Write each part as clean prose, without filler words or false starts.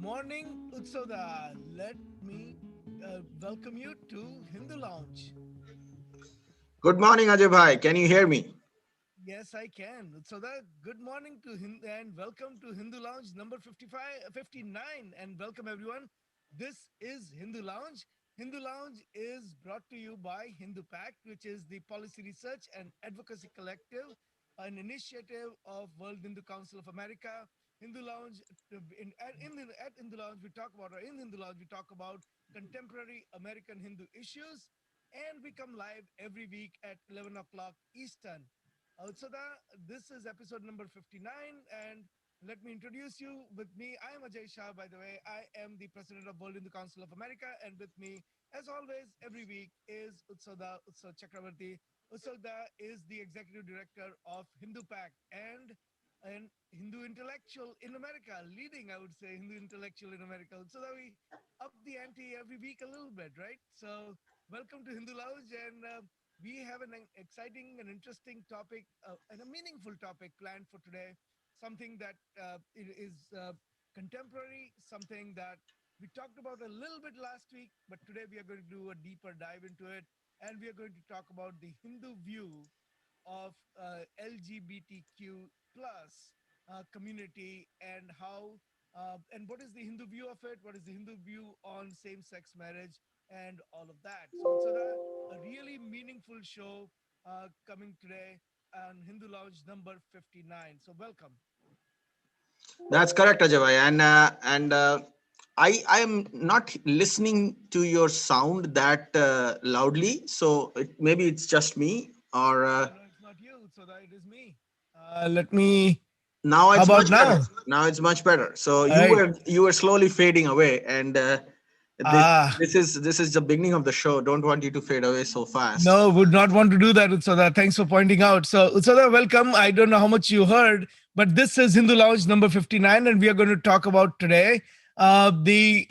morning, Utsoda. Let me welcome you to Hindu Lounge. Good morning, Ajay Bhai. Can you hear me? Yes, I can. Utsoda, good morning to and welcome to Hindu Lounge number 55, 59, and welcome everyone. This is Hindu Lounge. Hindu Lounge is brought to you by Hindu Pact, which is the policy research and advocacy collective, an initiative of World Hindu Council of America. Hindu Lounge, at Hindu Lounge, we talk about, or in Hindu Lounge, we talk about contemporary American Hindu issues, and we come live every week at 11 o'clock Eastern. Sada, this is episode number 59, and let me introduce you. With me, I am Ajay Shah, by the way. I am the president of World Hindu Council of America, and with me, as always, every week is Utsav Chakravarti. Utsada is the executive director of Hindu Pact and an Hindu intellectual in America, leading, I would say, Hindu intellectual in America. So that we up the ante every week a little bit, right? So, welcome to Hindu Lounge, and we have an exciting and interesting topic and a meaningful topic planned for today. Something that is contemporary, something that we talked about a little bit last week, but today we are going to do a deeper dive into it. And we are going to talk about the Hindu view of LGBTQ plus community and how and what is the Hindu view of it? What is the Hindu view on same-sex marriage and all of that? So a really meaningful show coming today on Hindu Lounge number 59. So welcome. That's correct, Ajay Bhai. And I am not listening to your sound that loudly. So maybe it's just me, or No, it's not you. So that it is me. Let me. now How it's about much now? better. Now it's much better. So All right. you were slowly fading away, and this Ah, this is the beginning of the show. Don't want you to fade away so fast. no, would not want to do that, Utsada. Thanks for pointing out. So, Utsada, welcome. I don't know how much you heard, but this is Hindu Lounge number 59, and we are going to talk about today the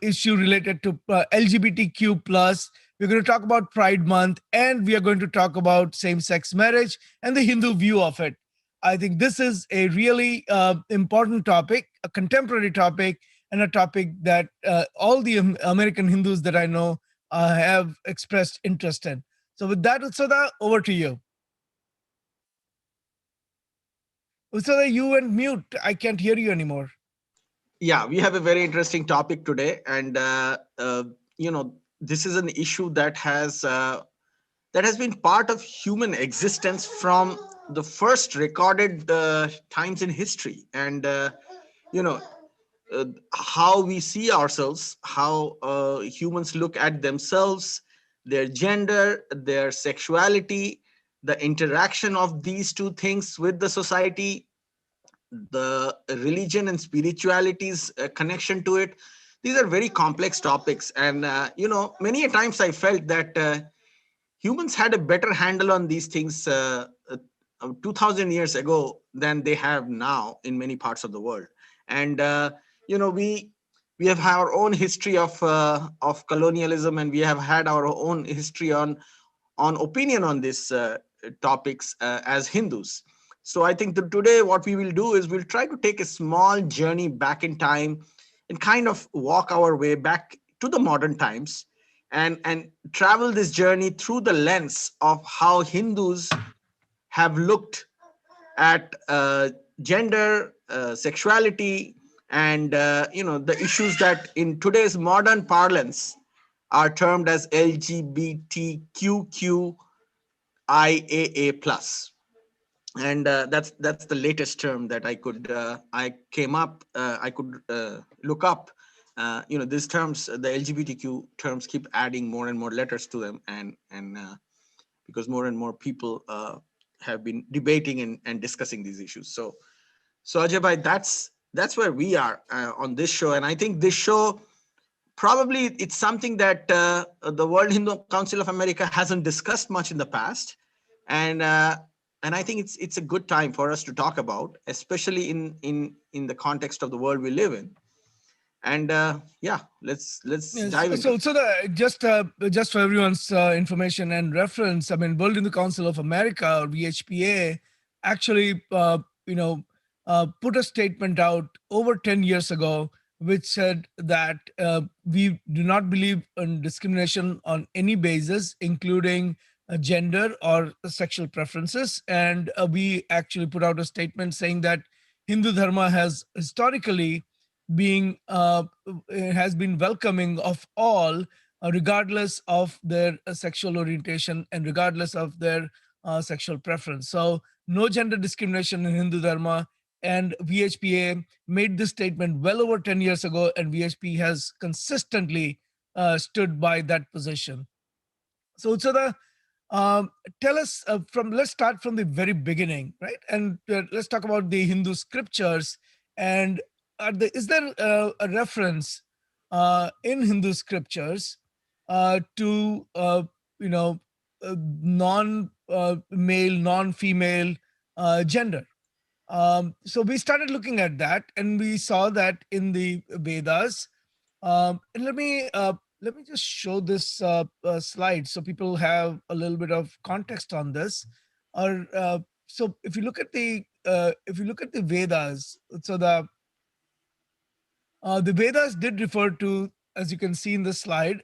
issue related to LGBTQ plus. We're going to talk about Pride Month, and we are going to talk about same-sex marriage and the Hindu view of it. I think this is a really important topic, a contemporary topic, and a topic that all the American Hindus that I know have expressed interest in. So, with that, Utsada, over to you. Utsada, you went mute. I can't hear you anymore. Yeah, we have a very interesting topic today, and this is an issue that has been part of human existence from the first recorded times in history. And you know how we see ourselves, how humans look at themselves, their gender, their sexuality, the interaction of these two things with the society, the religion and spirituality's connection to it. These are very complex topics, and many a times I felt that humans had a better handle on these things 2000 years ago than they have now in many parts of the world. And you know we have our own history of colonialism, and we have had our own history on opinion on these topics as Hindus. So I think that today what we will do is we'll try to take a small journey back in time and kind of walk our way back to the modern times, and travel this journey through the lens of how Hindus have looked at gender, sexuality, and the issues that in today's modern parlance are termed as LGBTQIAA plus. And that's the latest term that I could look up. These terms, the LGBTQ terms, keep adding more and more letters to them, and because more and more people have been debating and discussing these issues. So Ajay bhai, that's where we are on this show. And I think this show, probably it's something that the World Hindu Council of America hasn't discussed much in the past, and I think it's a good time for us to talk about, especially in the context of the world we live in. And yeah, let's Yes. dive into So, it. just for everyone's information and reference, I mean, World Hindu Council of America or VHPA actually, you know, put a statement out over 10 years ago, which said that we do not believe in discrimination on any basis, including gender or sexual preferences. And we actually put out a statement saying that Hindu Dharma has historically has been welcoming of all, regardless of their sexual orientation and regardless of their sexual preference. So no gender discrimination in Hindu Dharma. And VHPA made this statement well over 10 years ago, and VHP has consistently stood by that position. So, Utsada, um, tell us let's start from the very beginning, right? And let's talk about the Hindu scriptures. And is there a reference in Hindu scriptures to, you know, non-male, non-female gender? So we started looking at that, and we saw that in the Vedas. And let me just show this slide so people have a little bit of context on this. Or so if you look at the Vedas, so the Vedas did refer to, as you can see in the slide,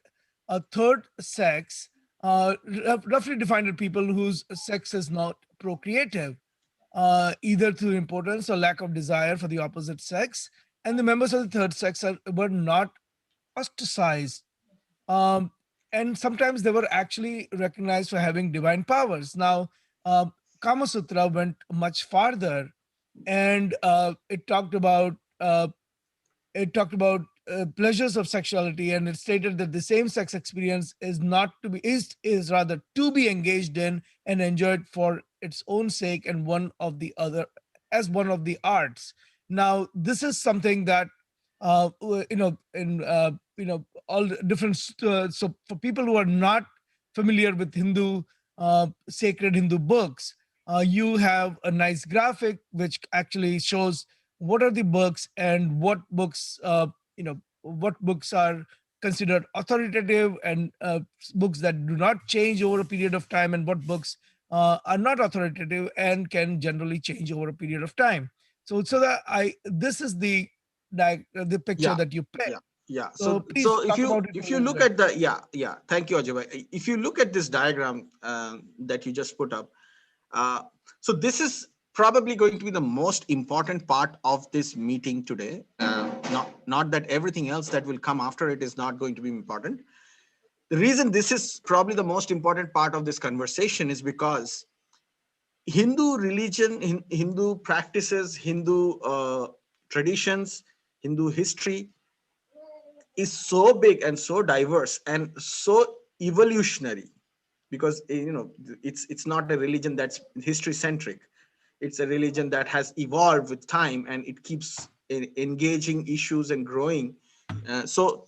a third sex, roughly defined as people whose sex is not procreative, either through importance or lack of desire for the opposite sex. And the members of the third sex were not ostracized. Um, and sometimes they were actually recognized for having divine powers. Now, Kama Sutra went much farther, and it talked about pleasures of sexuality, and it stated that the same sex experience is not to be is rather to be engaged in and enjoyed for its own sake and one of the other as one of the arts. Now this is something that in all different so for people who are not familiar with Hindu sacred Hindu books, you have a nice graphic which actually shows what are the books and what books are considered authoritative, and books that do not change over a period of time, and what books are not authoritative and can generally change over a period of time. So that I this is the picture Yeah, that you picked. yeah, yeah. So So please if talk you about it a if you little look bit. at the thank you, Ajay. If you look at this diagram that you just put up, uh, so this is probably going to be the most important part of this meeting today. Not that everything else that will come after it is not going to be important. The reason this is probably the most important part of this conversation is because Hindu religion, Hindu practices, Hindu traditions, Hindu history is so big and so diverse and so evolutionary, because it's not a religion that's history centric. It's a religion that has evolved with time, and it keeps engaging issues and growing. So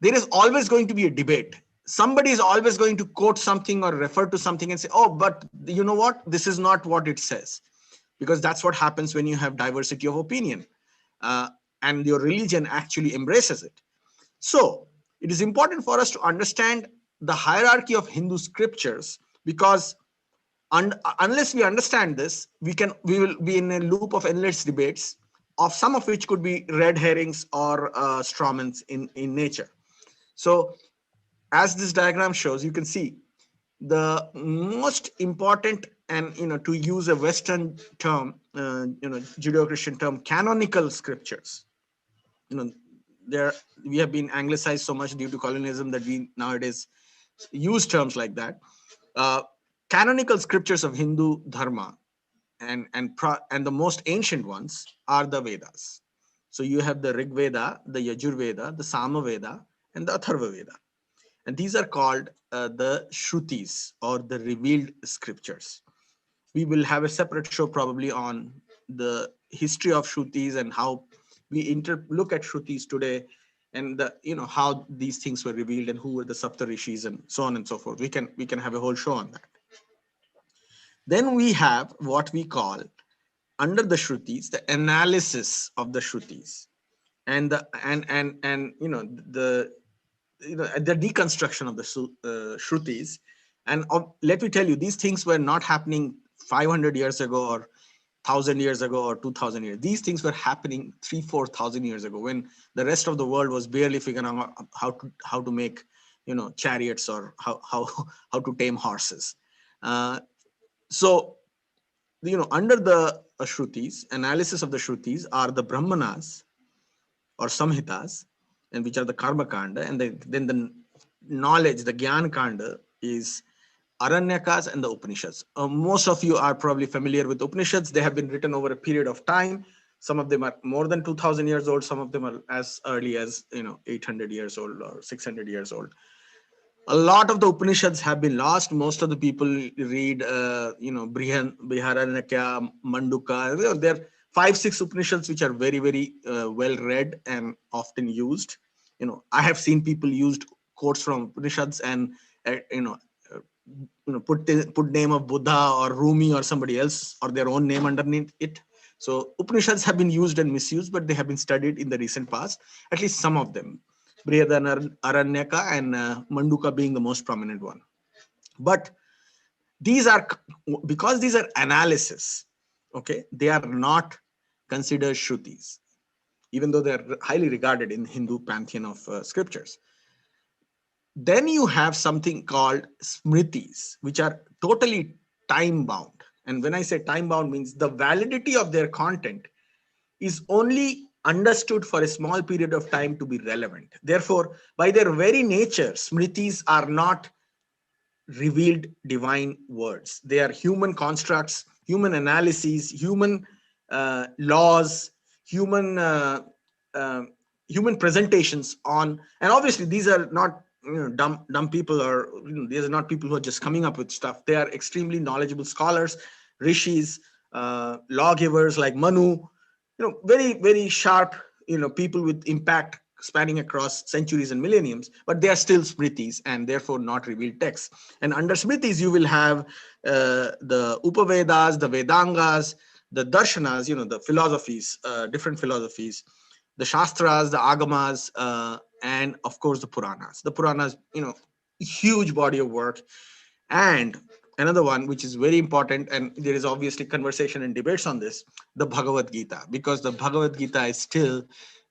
there is always going to be a debate. Somebody is always going to quote something or refer to something and say, oh, but you know what, this is not what it says. Because that's what happens when you have diversity of opinion, uh, and your religion actually embraces it. So it is important for us to understand the hierarchy of Hindu scriptures, because unless we understand this, we will be in a loop of endless debates, of some of which could be red herrings or strawmans in nature. So as this diagram shows, you can see the most important, and to use a Western term, Judeo-Christian term, canonical scriptures. you know there we have been anglicized so much due to colonialism that we nowadays use terms like that. uh, Canonical scriptures of Hindu dharma, and the most ancient ones are the Vedas. So you have the Rig Veda, the Yajur Veda, the Sama Veda, and the Atharva Veda, and these are called the Shrutis, or the revealed scriptures. We will have a separate show probably on the history of Shrutis and how we look at Shrutis today, and how these things were revealed and who were the Sapta Rishis and so on and so forth. We can have a whole show on that. Then we have what we call, under the Shrutis, the analysis of the Shrutis, and the deconstruction of the Shrutis. And let me tell you, these things were not happening 500 years ago or 1,000 years ago or 2,000 years. These things were happening 3,000 4,000 years ago, when the rest of the world was barely figuring out how to make, chariots, or how how to tame horses. Uh, so under the Shrutis, analysis of the Shrutis are the Brahmanas or Samhitas, and which are the Karma Kanda, and then the knowledge, the Gyan Kanda, is Aranyakas and the Upanishads. Most of you are probably familiar with Upanishads. They have been written over a period of time. Some of them are more than 2,000 years old. Some of them are as early as 800 years old or 600 years old. A lot of the Upanishads have been lost. Most of the people read, Briharanakya, Manduka. There are 5, 6 Upanishads which are very, very well read and often used. I have seen people used quotes from Upanishads and, uh, you know, uh, put name of Buddha or Rumi or somebody else or their own name underneath it. So Upanishads have been used and misused, but they have been studied in the recent past. At least some of them. Aranyaka and Manduka being the most prominent one. But these are, because these are analysis, okay, they are not considered Shrutis, even though they are highly regarded in Hindu pantheon of scriptures. Then you have something called Smritis, which are totally time bound. And when I say time bound, means the validity of their content is only understood for a small period of time to be relevant. Therefore, by their very nature, smritis are not revealed divine words. They are human constructs, human analyses, human laws, human uh, human presentations on. And obviously, these are not dumb people, or these are not people who are just coming up with stuff. They are extremely knowledgeable scholars, rishis, lawgivers like Manu, very, very sharp, people with impact spanning across centuries and millenniums, but they are still smritis and therefore not revealed texts. And under smritis, you will have the Upavedas, the Vedangas, the Darshanas, the philosophies, different philosophies, the Shastras, the Agamas, and of course the Puranas. The Puranas, huge body of work. And another one which is very important, and there is obviously conversation and debates on this, the Bhagavad Gita, because the Bhagavad Gita is still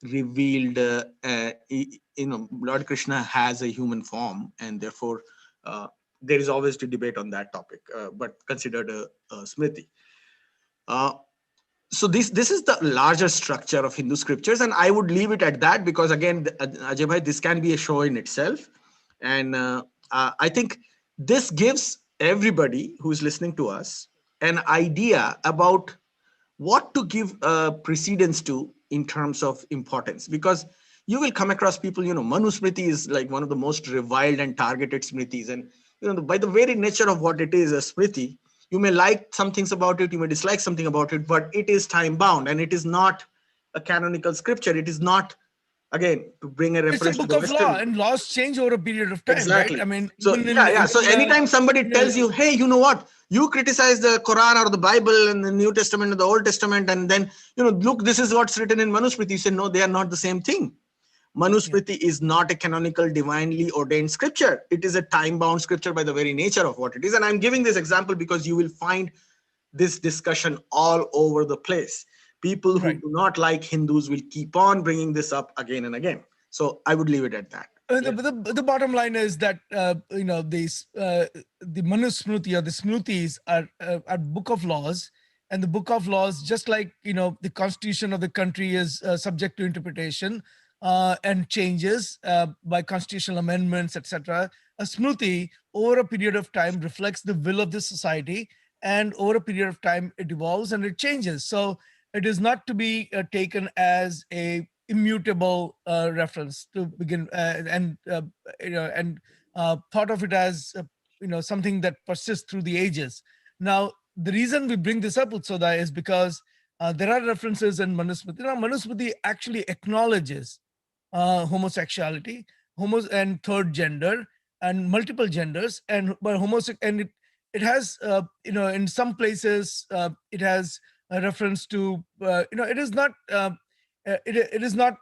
revealed. Lord Krishna has a human form, and therefore there is always to debate on that topic, but considered a Smriti. Uh, so this is the larger structure of Hindu scriptures, and I would leave it at that, because again, Ajay bhai, this can be a show in itself. And I think this gives everybody who is listening to us an idea about what to give precedence to in terms of importance, because you will come across people, Manusmriti is like one of the most reviled and targeted smritis. And by the very nature of what it is, a smriti, you may like some things about it, you may dislike something about it, but it is time bound and it is not a canonical scripture. It is not, again, to bring a It's a reference to book the of law, Western. and laws change over a period of time, right? I Exactly. mean, So even yeah, yeah. So anytime somebody in a, tells you, hey, you know what? You criticize the Quran or the Bible and the New Testament and the Old Testament, and then look, this is what's written in Manusmriti. You say, no, they are not the same thing. yeah. Manusmriti is not a canonical, divinely ordained scripture. It is a time-bound scripture by the very nature of what it is. And I'm giving this example because you will find this discussion all over the place. People who Right. do not like Hindus will keep on bringing this up again and again. So I would leave it at that. The, Yeah. the bottom line is that these the Manusmriti or the Smrutis are book of laws, and the book of laws, just like the constitution of the country is subject to interpretation and changes by constitutional amendments, etc. A Smruti over a period of time reflects the will of the society, and over a period of time it evolves and it changes. So it is not to be taken as a immutable reference to begin and thought of it as something that persists through the ages. Now, the reason we bring this up, Utsoda, is because there are references in Manusmriti. Manusmriti actually acknowledges homosexuality, and third gender, and multiple genders, and but and it has in some places it has a reference to it is not it is not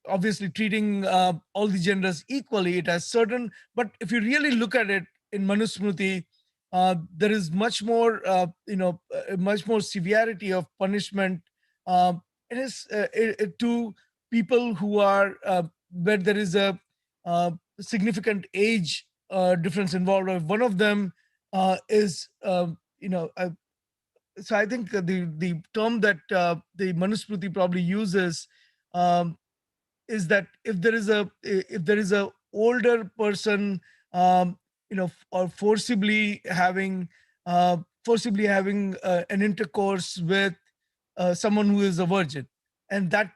obviously treating all the genders equally. It has certain, but if you really look at it in Manusmriti, there is much more, much more severity of punishment. It is to people who are where there is a significant age difference involved. One of them is, so I think the term that the Manusmriti probably uses um, is that if there is a older person, um, or forcibly having an intercourse with someone who is a virgin, and that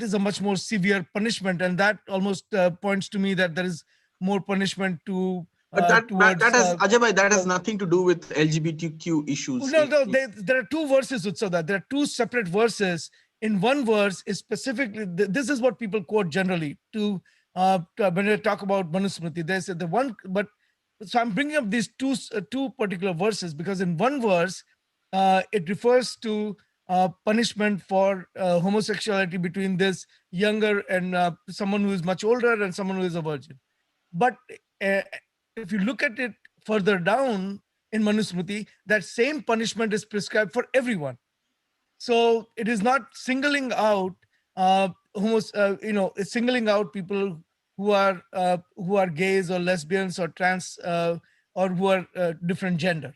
is a much more severe punishment, and that almost points to me that there is more punishment to But that towards has, Ajay bhai, that has well, nothing to do with LGBTQ issues. no, no, there are two verses, Utsada. There are two separate verses. In one verse is specifically, this is what people quote generally when they talk about Manusmriti. They say the one, but so I'm bringing up these two particular verses because in one verse, it refers to punishment for homosexuality between this younger and someone who is much older and someone who is a virgin. But uh, if you look at it further down in Manusmriti, that same punishment is prescribed for everyone. So it is not singling out it's singling out people who are gays or lesbians or trans or who are different gender.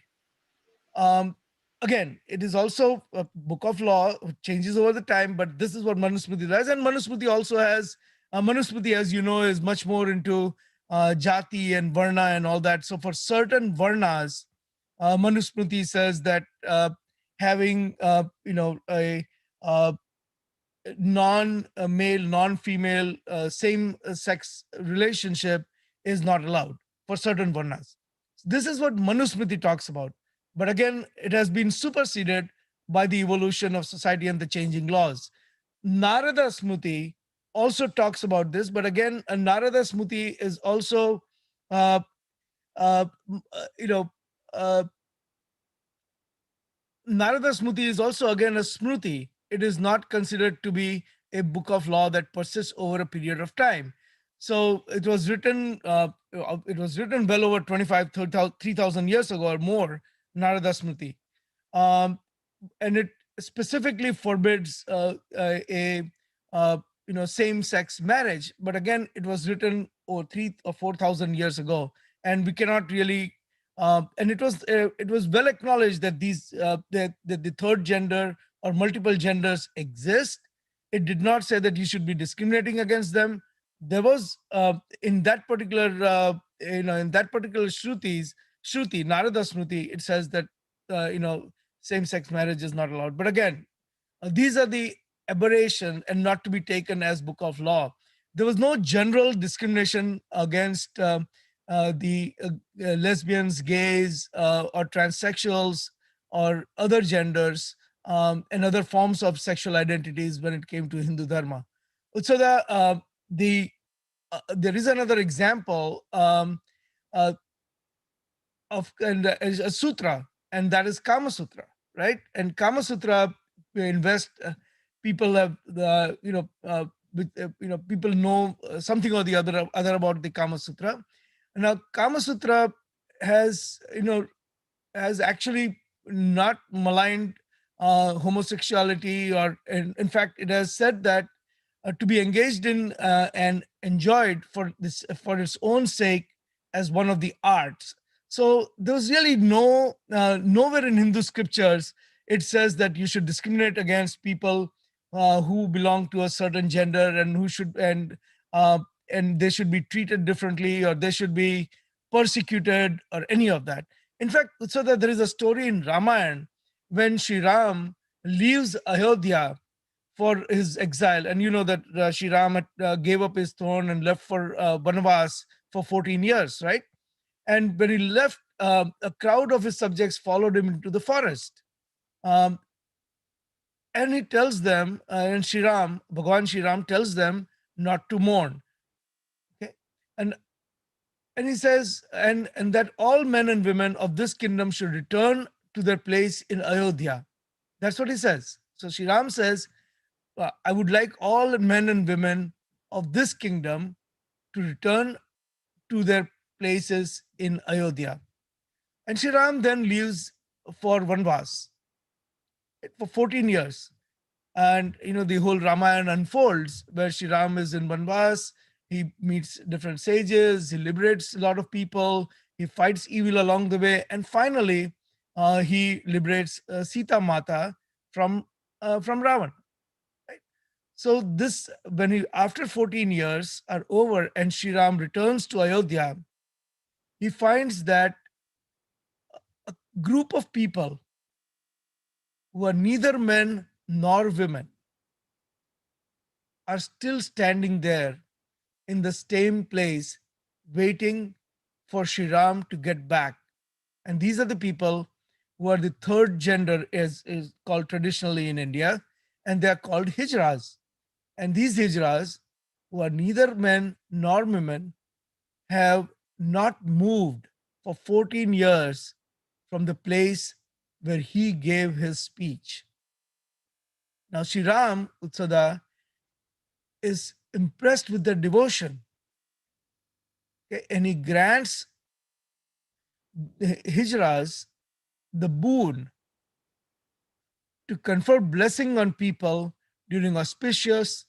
um, Again, it is also a book of law, which changes over the time, but this is what Manusmriti does. And Manusmriti also has, Manusmriti, as you know, is much more into jati and varna and all that. So for certain varnas, Manusmriti says that having, a non-male, non-female, same-sex relationship is not allowed for certain varnas. This is what Manusmriti talks about. But again, it has been superseded by the evolution of society and the changing laws. Narada Smriti also talks about this, but again, Narada Smriti is also, uh, uh, you know, uh, Narada Smriti is also again a Smriti. It is not considered to be a book of law that persists over a period of time. So it was written. It was written well over 25, 3,000 years ago or more. Narada Smriti, um, and it specifically forbids a same-sex marriage. But again, it was written over 3 or 4,000 years ago, and we cannot really. And it was well acknowledged that that the third gender or multiple genders exist. It did not say that you should be discriminating against them. There was in that particular in that particular Shruti Narada Smriti, it says that same-sex marriage is not allowed. But again, these are the aberration and not to be taken as book of law. There was no general discrimination against the lesbians, gays, or transsexuals or other genders and other forms of sexual identities when it came to Hindu Dharma. So there is another example uh, of and is a sutra, and that is Kama Sutra, right? And Kama Sutra, invest people have the people know something or the other about the Kama Sutra. Now, Kama Sutra has has actually not maligned homosexuality, or in fact, it has said that to be engaged in and enjoyed for its own sake as one of the arts. So there's really nowhere in Hindu scriptures it says that you should discriminate against people who belong to a certain gender and uh, and they should be treated differently or they should be persecuted or any of that. In fact, so that there is a story in Ramayana when Sri Ram leaves Ayodhya for his exile. And you know that Sri Ram gave up his throne and left for Vanavas for 14 years, right? And when he left, a crowd of his subjects followed him into the forest. Um, and he tells them, and Bhagwan Sri Ram tells them not to mourn. Okay. And and he says, and that all men and women of this kingdom should return to their place in Ayodhya. That's what he says. So Sri Ram says, I would like all men and women of this kingdom to return to their places in Ayodhya. And Sri Ram then leaves for Vanvas for 14 years. And the whole Ramayana unfolds where Sri Ram is in Vanvas. He meets different sages, he liberates a lot of people, he fights evil along the way, and finally he liberates Sita Mata from Ravan. Right? So this, when he, after 14 years are over and Sri Ram returns to Ayodhya, he finds that group of people who are neither men nor women are still standing there in the same place, waiting for Sri Ram to get back. And these are the people who are the third gender, is called traditionally in India, and they are called Hijras. And these Hijras, who are neither men nor women, have not moved for 14 years from the place where he gave his speech. Now, Sri Ram Utsada is impressed with their devotion, okay, and he grants the Hijras the boon to confer blessing on people during auspicious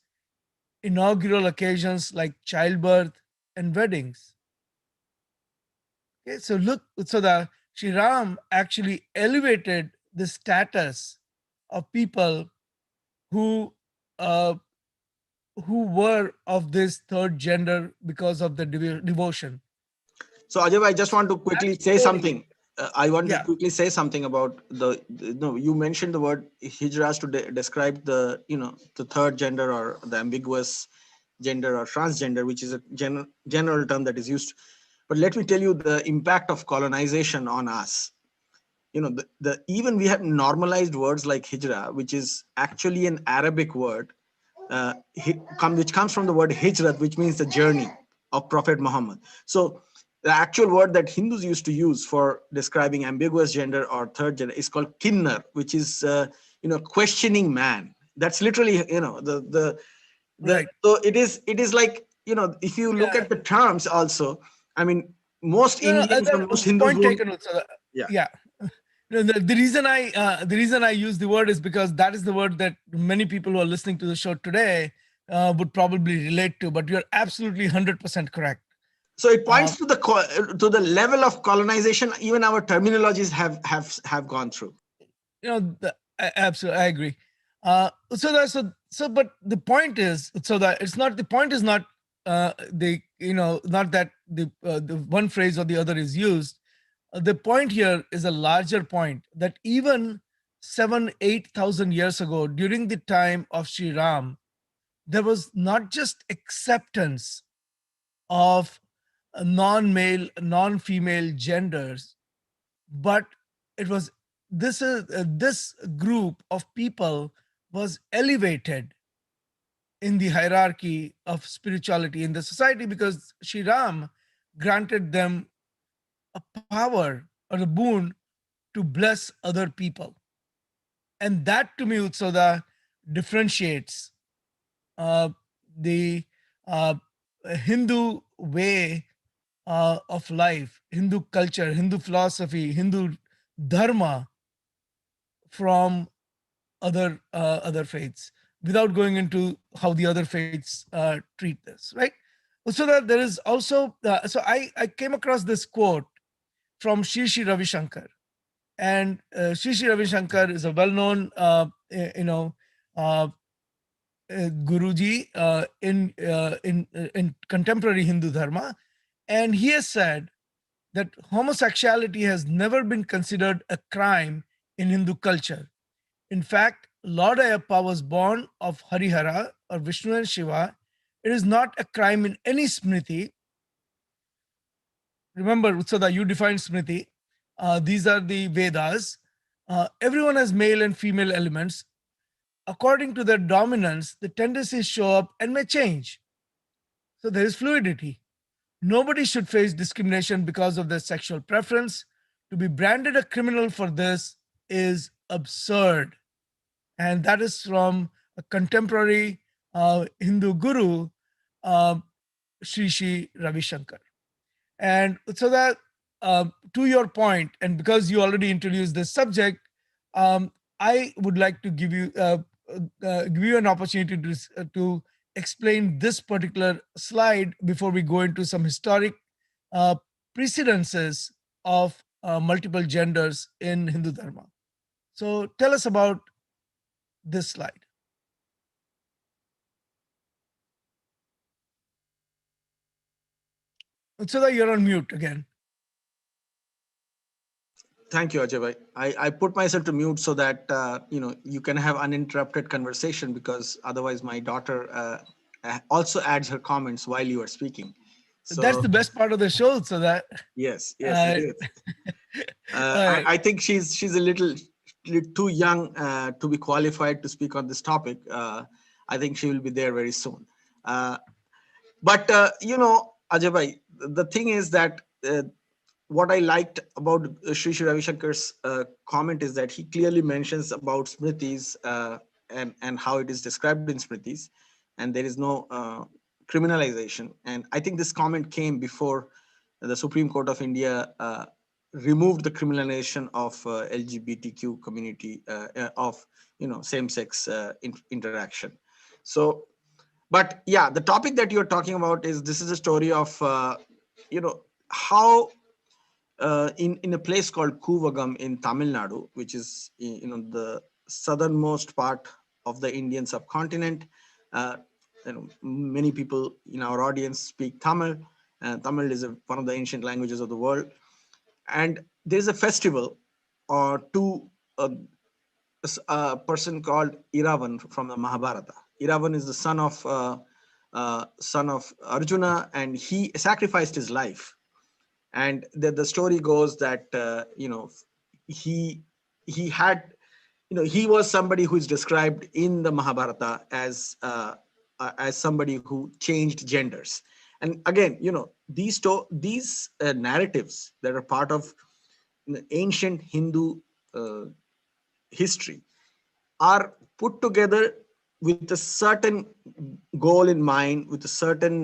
inaugural occasions like childbirth and weddings. Okay, so look, so the Sri Ram actually elevated the status of people who uh, who were of this third gender because of the devotion. So Ajay, I just want to That quickly say story, something. I want to yeah, quickly say something about no, you mentioned the word hijras to describe the, the third gender or the ambiguous gender or transgender, which is a general term that is used. But let me tell you the impact of colonization on us. The even we have normalized words like hijra, which is actually an Arabic word, which comes from the word hijrat, which means the journey of Prophet Muhammad. So the actual word that Hindus used to use for describing ambiguous gender or third gender is called kinnar, which is questioning man. That's literally the right. so it is like, if you look Yeah, at the terms also. I mean, most no, Indians or most Hindus point won't. taken. So, Yeah. yeah, no, the reason I use the word is because that is the word that many people who are listening to the show today would probably relate to. But you're absolutely 100% correct. So it Uh, points to the level of colonization even our terminologies have gone through. absolutely, I agree. But the point is, so that it's not the point is not the not that the one phrase or the other is used. The point here is a larger point that even 7-8,000 years ago, during the time of Sri Ram, there was not just acceptance of non-male, non-female genders, but it was this group of people was elevated in the hierarchy of spirituality in the society because Sri Ram granted them a power or a boon to bless other people. And that to me, Utsoda, differentiates uh, the uh, Hindu way of life, Hindu culture, Hindu philosophy, Hindu Dharma from other faiths, without going into how the other faiths treat this, right? So that there is also I came across this quote from Shri Shri Ravi Shankar. And Shri Shri Ravi Shankar is a well-known, uh, Guruji in contemporary Hindu Dharma, and he has said that homosexuality has never been considered a crime in Hindu culture. In fact, Lord Ayappa was born of Harihara or Vishnu and Shiva. It is not a crime in any Smriti. Remember, Utsada, you defined Smriti. These are the Vedas. Everyone has male and female elements. According to their dominance, the tendencies show up and may change. So there is fluidity. Nobody should face discrimination because of their sexual preference. To be branded a criminal for this is absurd. And that is from a contemporary Hindu guru, uh, Sri Sri Ravi Shankar. And so that to your point, and because you already introduced this subject, um, I would like to give you an opportunity to explain this particular slide before we go into some historic uh, precedences of multiple genders in Hindu Dharma. So tell us about this slide. So that you're on mute again. Thank you, Ajay bhai. I put myself to mute so that you can have uninterrupted conversation, because otherwise my daughter also adds her comments while you are speaking. That's So the best part of the show. So that yes, yes, it uh, is. all right. I think she's a little too young to be qualified to speak on this topic. I think she will be there very soon. Uh, but Ajay bhai, the thing is that what I liked about Sri Ravi Shankar's comment is that he clearly mentions about Smritis, and how it is described in Smritis, and there is no criminalization. And I think this comment came before the Supreme Court of India removed the criminalization of LGBTQ community, of same-sex interaction. So, but yeah, the topic that you're talking about is, this is a story of how in a place called Kuvagam in Tamil Nadu, which is the southernmost part of the Indian subcontinent. Uh, Many people in our audience speak Tamil. Tamil is one of the ancient languages of the world, and there's a festival to a person called Iravan from the Mahabharata. Iravan is the son of Arjuna, and he sacrificed his life. And the story goes that he he had he was somebody who is described in the Mahabharata as somebody who changed genders. And again, these narratives that are part of ancient Hindu uh, history are put together with a certain goal in mind, with a certain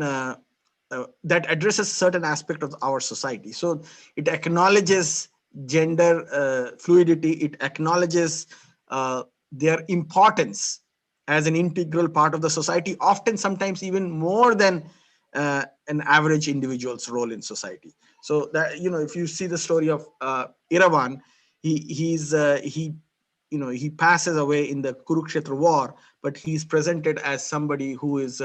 that addresses certain aspect of our society. So it acknowledges gender fluidity. It acknowledges their importance as an integral part of the society, often sometimes even more than an average individual's role in society. So that, if you see the story of Iravan, he he passes away in the Kurukshetra war, but he's presented as somebody who has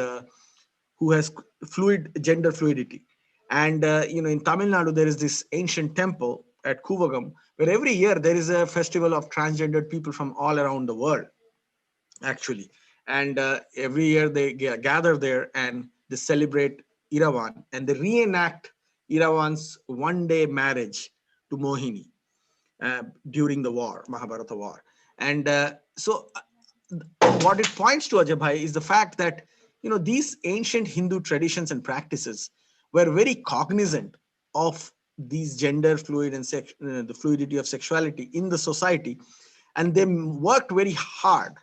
gender fluidity. And in Tamil Nadu, there is this ancient temple at Kuvagam, where every year there is a festival of transgendered people from all around the world, actually. And every year they gather there and they celebrate Iravan, and they reenact Iravan's one-day marriage to Mohini during the war, Mahabharata war. And what it points to, Ajay Bhai, is the fact that these ancient Hindu traditions and practices were very cognizant of these gender fluid and the fluidity of sexuality in the society, and they worked very hard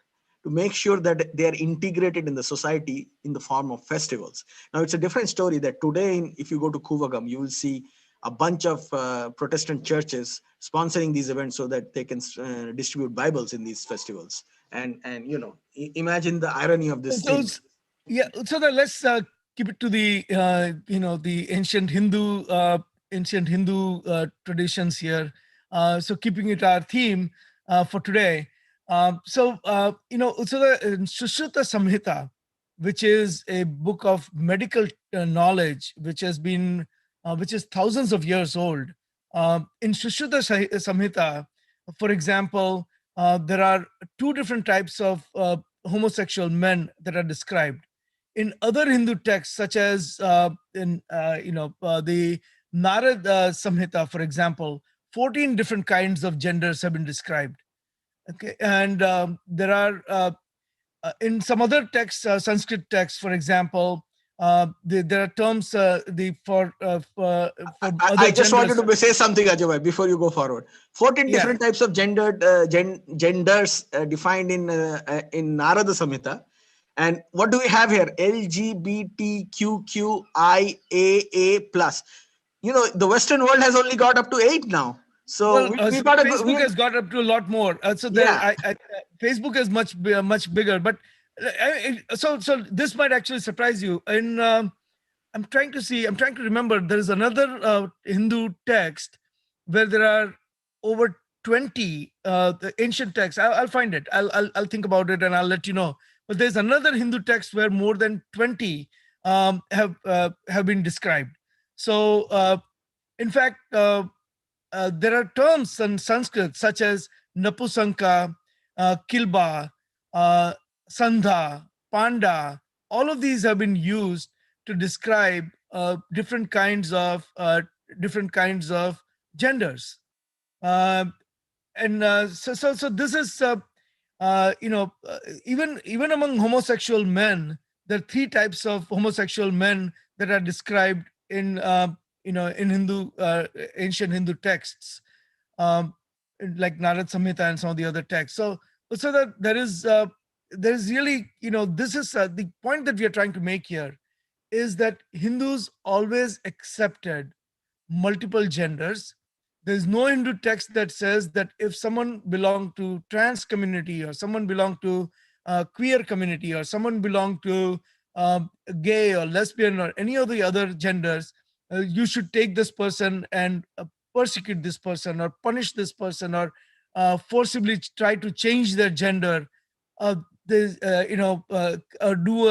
to make sure that they are integrated in the society in the form of festivals. Now, it's a different story that today, if you go to Kuvagam, you will see a bunch of Protestant churches sponsoring these events so that they can distribute Bibles in these festivals. And imagine the irony of this So thing. yeah, so that let's keep it to the the ancient Hindu traditions here. So keeping it our theme for today. So the Sushruta Samhita, which is a book of medical knowledge, which is thousands of years old. In Sushruta Samhita, for example, there are two different types of homosexual men that are described. In other Hindu texts, such as in the Narad Samhita, for example, 14 different kinds of genders have been described. Okay, and there are in some other texts, Sanskrit texts, for example, there are terms for I other just genders. wanted to say something, Ajay, before you go forward. 14 Yeah, different types of genders defined in Narada Samhita. And what do we have here? LGBTQQIAA plus. the Western world has only got up to 8 now. So Well, we so got to go. Facebook has got up to a lot more. So there, Yeah. Facebook is much bigger. But so this might actually surprise you. In I'm trying to see. I'm trying to remember. There is another Hindu text where there are over 20 the ancient texts. I'll find it. I'll think about it and I'll let you know. But there's another Hindu text where more than 20 have been described. So in fact, there are terms in Sanskrit such as Napusanka, Kilba, uh, Sandha, Panda. All of these have been used to describe different kinds of genders. Uh, and so this is even among homosexual men, there are three types of homosexual men that are described in Hindu ancient Hindu texts, um, like Narad Samhita and some of the other texts. So that there is really, this is the point that we are trying to make here, is that Hindus always accepted multiple genders. There's no Hindu text that says that if someone belonged to trans community, or someone belonged to queer community, or someone belonged to gay or lesbian or any of the other genders, you should take this person and persecute this person or punish this person, or forcibly try to change their gender. There's, do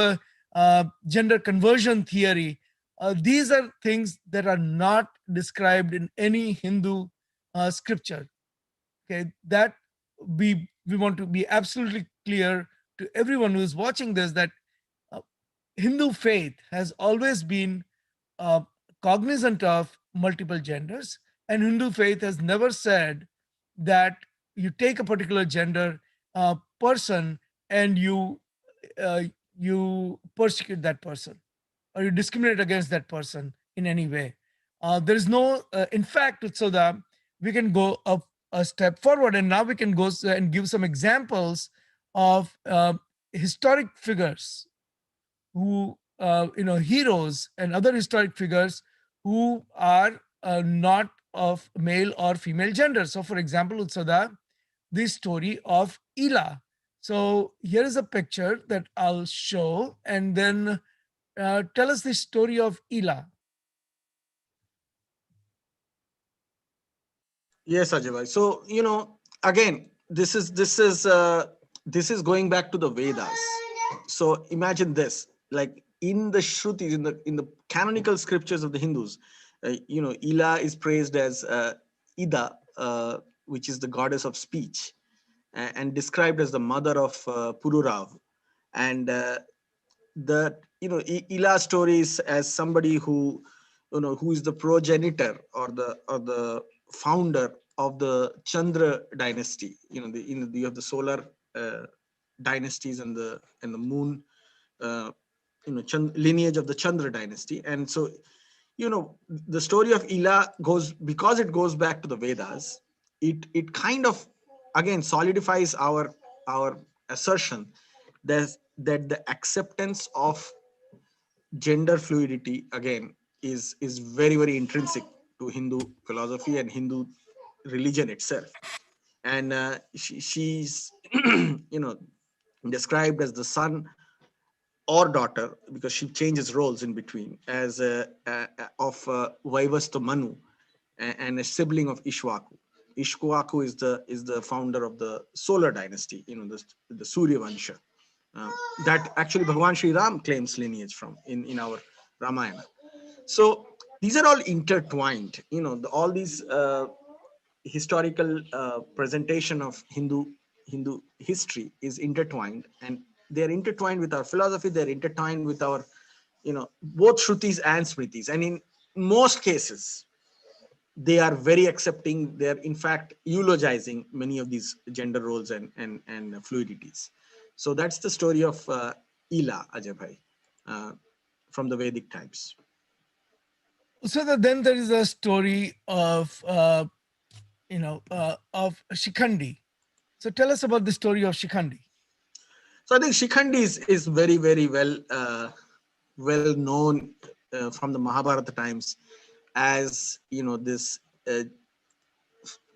a gender conversion theory. These are things that are not described in any Hindu scripture. Okay, that we want to be absolutely clear to everyone who is watching this, that uh, Hindu faith has always been uh, cognizant of multiple genders, and Hindu faith has never said that you take a particular gender person and uh, you persecute that person, or you discriminate against that person in any way. There is no, in fact, so that we can go up a step forward, and now we can go and give some examples of historic figures who, heroes and other historic figures who are not of male or female gender. So, for example, Utsada, the story of Ela. So, here is a picture that I'll show, and then tell us the story of Ela. Yes, Ajay bhai. So, again, this is going back to the Vedas. So imagine this, like in the Shrutis, in the canonical scriptures of the Hindus, Ila is praised as Ida, which is the goddess of speech, and described as the mother of Pururav. And Ila stories as somebody who is the progenitor, or the founder of the Chandra dynasty. You have the solar uh, dynasties, and the moon, uh, lineage of the Chandra dynasty. And so, the story of Ila goes, because it goes back to the Vedas. It kind of, again, solidifies our assertion that the acceptance of gender fluidity, again, is very, very intrinsic to Hindu philosophy and Hindu religion itself. And she's described as the son or daughter, because she changes roles in between, as of Vaivasta Manu, and a sibling of Ishwaku. Ishwaku is the founder of the solar dynasty, the Surya Vansha, uh, that actually Bhagwan Sri Ram claims lineage from in our Ramayana. So these are all intertwined. All these historical presentation of Hindu history is intertwined, and they're intertwined with our philosophy. They're intertwined with our, both Shrutis and Smritis, and in most cases they are very accepting. They're in fact eulogizing many of these gender roles and fluidities. So that's the story of Ila, Ajay bhai, uh, from the Vedic times. So that then there is a story of Shikhandi. So tell us about the story of Shikhandi. So I think Shikhandi is very, very well known from the Mahabharata times. as this uh,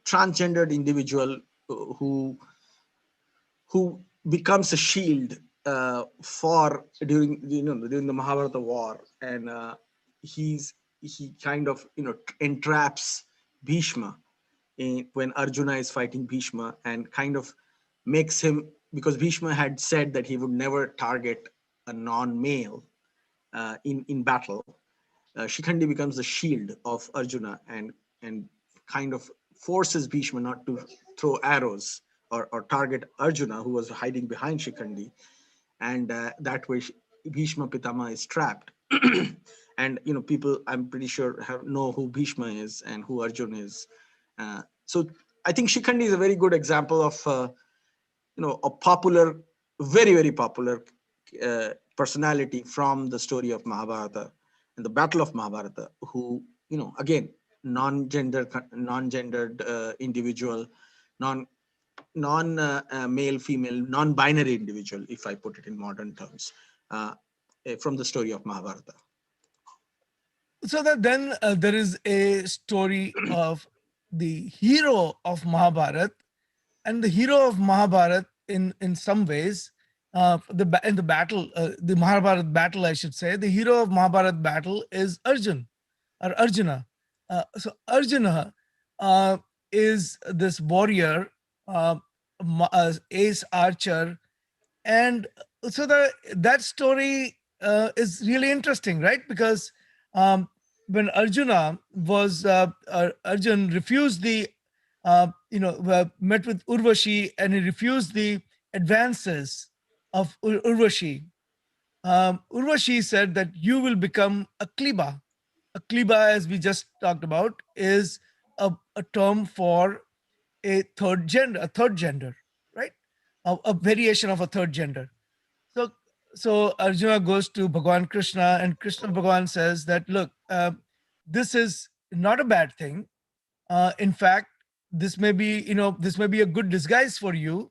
transgendered individual who who becomes a shield for during the Mahabharata war, and he kind of entraps Bhishma when Arjuna is fighting Bhishma, and kind of makes him, because Bhishma had said that he would never target a non-male in battle. Shikhandi becomes the shield of Arjuna, and kind of forces Bhishma not to throw arrows or target Arjuna, who was hiding behind Shikhandi, and that way Bhishma Pitama is trapped. And people, I'm pretty sure, know who Bhishma is and who Arjuna is. So I think Shikhandi is a very good example of a popular, very very popular personality from the story of Mahabharata and the Battle of Mahabharata, who again, non-gendered individual, non male female, non-binary individual, if I put it in modern terms, uh, from the story of Mahabharata. So that then there is a story of the hero of Mahabharat, and the hero of Mahabharat in some ways, in the battle, the Mahabharat battle, I should say, the hero of Mahabharat battle is Arjun or Arjuna. So Arjuna uh, is this warrior, uh, ace archer, and so that story is really interesting, right? Because um, when Arjun refused the met with Urvashi, and he refused the advances of Urvashi. Urvashi said that you will become a kliba. A kliba, as we just talked about, is a term for a third gender, right? A variation of a third gender. So, so Arjuna goes to Bhagwan Krishna, and Krishna Bhagwan says that, look, this is not a bad thing. In fact, this may be a good disguise for you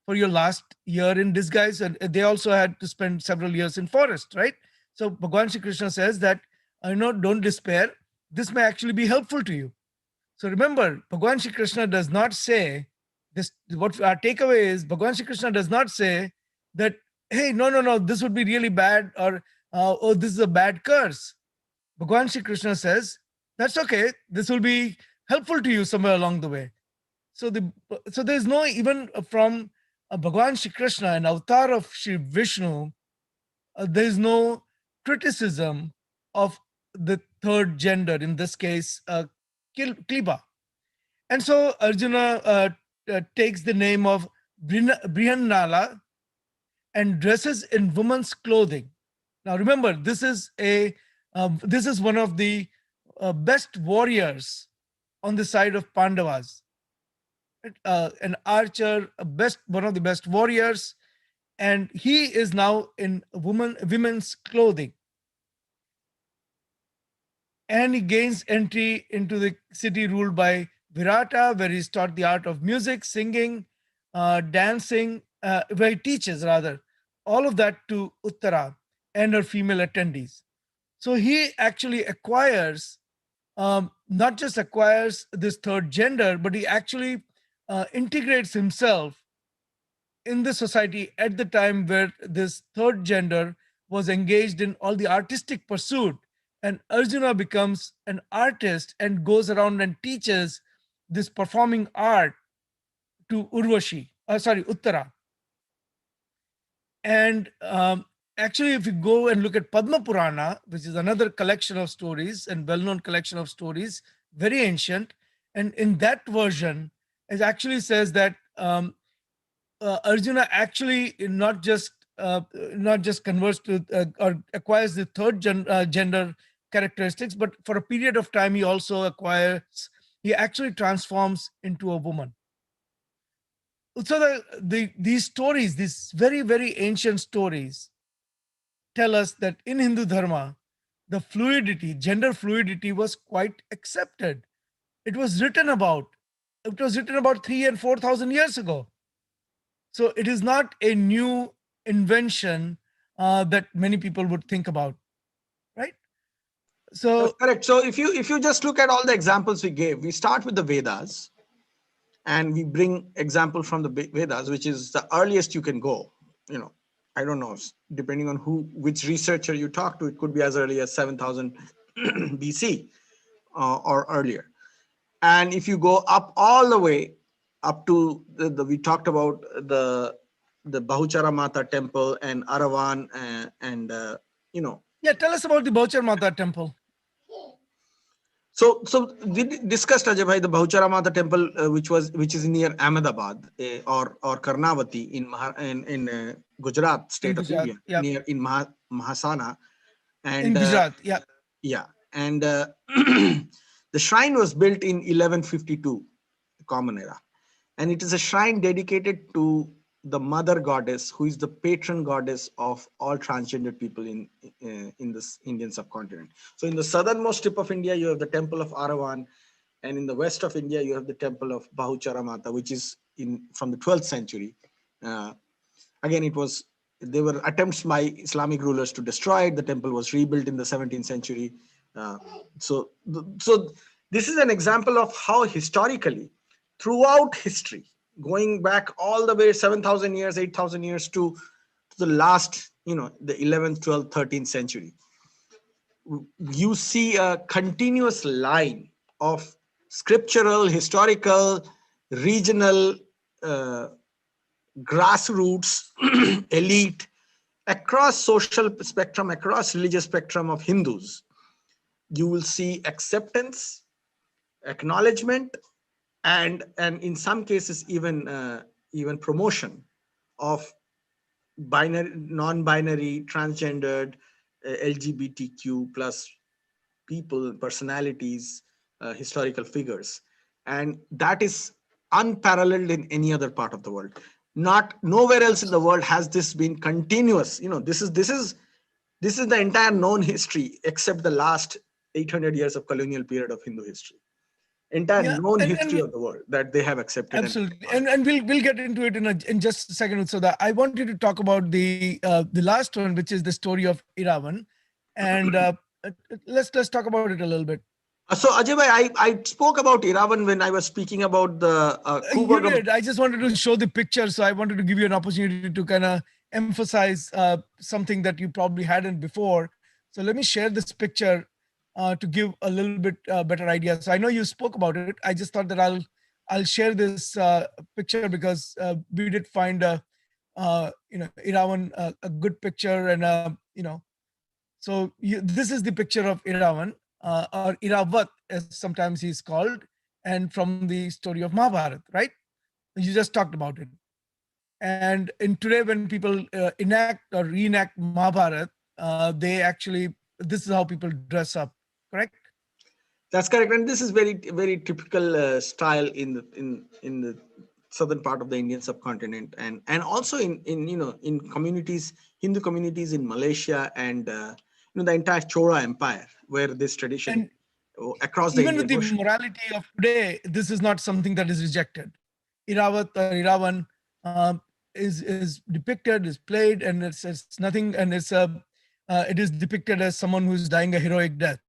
for your last year in disguise. And they also had to spend several years in forest, right? So Bhagwan Shri Krishna says that, don't despair. This may actually be helpful to you. So remember, Bhagwan Shri Krishna does not say this. What our takeaway is, Bhagwan Shri Krishna does not say that, hey, no, no, no, this would be really bad, or oh, this is a bad curse. Bhagwan Shri Krishna says, that's okay. This will be helpful to you somewhere along the way. So there's no, even from Bhagwan Shri Krishna, an avatar of Shri Vishnu, there is no criticism of the third gender, in this case, Kliba. And so Arjuna takes the name of Brihannala and dresses in woman's clothing. Now remember, this is one of the best warriors on the side of Pandavas, right? An archer, one of the best warriors, and he is now in women's clothing, and he gains entry into the city ruled by Virata, where he's taught the art of music, singing, dancing, where he teaches rather all of that to Uttara and her female attendees. So he actually acquires, not just acquires this third gender, but he actually integrates himself in the society at the time where this third gender was engaged in all the artistic pursuit. And Arjuna becomes an artist and goes around and teaches this performing art to Uttara. And actually, if you go and look at Padma Purana, which is another collection of stories and well-known collection of stories, very ancient, and in that version, it actually says that Arjuna actually not just converts to or acquires the gender characteristics, but for a period of time he actually transforms into a woman. So these stories, these very very ancient stories, tell us that in Hindu Dharma, the gender fluidity was quite accepted. It was written about. It was written about 3 and 4,000 years ago. So it is not a new invention that many people would think about, right? So That's correct. So if you just look at all the examples we gave, we start with the Vedas and we bring example from the Vedas, which is the earliest you can go. You know, I don't know, depending on which researcher you talk to, it could be as early as 7,000 BC or earlier. And if you go up all the way up to we talked about the Bahuchara Mata temple and Aravan and you know. yeah, tell us about the Bauchar Mata temple. So we discussed, Ajay bhai, the Bahuchara Mata temple, which is near Ahmedabad or Karnavati in Gujarat, In state of Gujarat. India, Yeah, near in Mahasana, in and Gujarat. Yeah. yeah, and the shrine was built in 1152 Common Era, and it is a shrine dedicated to the mother goddess, who is the patron goddess of all transgender people in this Indian subcontinent. So in the southernmost tip of India, you have the temple of Aravan, and in the west of India, you have the temple of Bahuchara Mata, which is in from the 12th century. Uh, Again, there were attempts by Islamic rulers to destroy it. The temple was rebuilt in the 17th century. Uh, so this is an example of how historically, throughout history, going back all the way 7,000 years, 8,000 years to the last, the 11th, 12th, 13th century, you see a continuous line of scriptural, historical, regional, uh, grassroots, elite, across social spectrum, across religious spectrum of Hindus. You will see acceptance, acknowledgement, and in some cases even promotion of binary, non-binary, transgendered, LGBTQ plus people, personalities, historical figures, and that is unparalleled in any other part of the world. Not nowhere else in the world has this been continuous. This is the entire known history except the last 800 years of colonial period of Hindu history. Entire Yeah, known and history of the world that they have accepted and absolutely, acknowledged. and we'll get into it in just a second. So that I want you to talk about the last one, which is the story of Iravan, and let's talk about it a little bit. So Ajay bhai, I spoke about Iravan when I was speaking about the You Kubagam. did. I just wanted to show the picture, so I wanted to give you an opportunity to kind of emphasize something that you probably hadn't before. So let me share this picture to give a little bit better idea. So I know you spoke about it. I just thought that I'll share this picture because we did find Iravan a good picture, and so this is the picture of Iravan or Iravat, as sometimes he's called, and from the story of Mahabharata, right? You just talked about it. And in today, when people enact or reenact Mahabharata, they actually, this is how people dress up, correct? That's correct, and this is very very typical style in the southern part of the Indian subcontinent, and also in communities, Hindu communities in Malaysia and the entire Chola Empire, where this tradition And across the even with Indian the Ocean. morality of today, this is not something that is rejected. Iravat or Iravan is depicted, is played, and it's nothing, and it is depicted as someone who's dying a heroic death.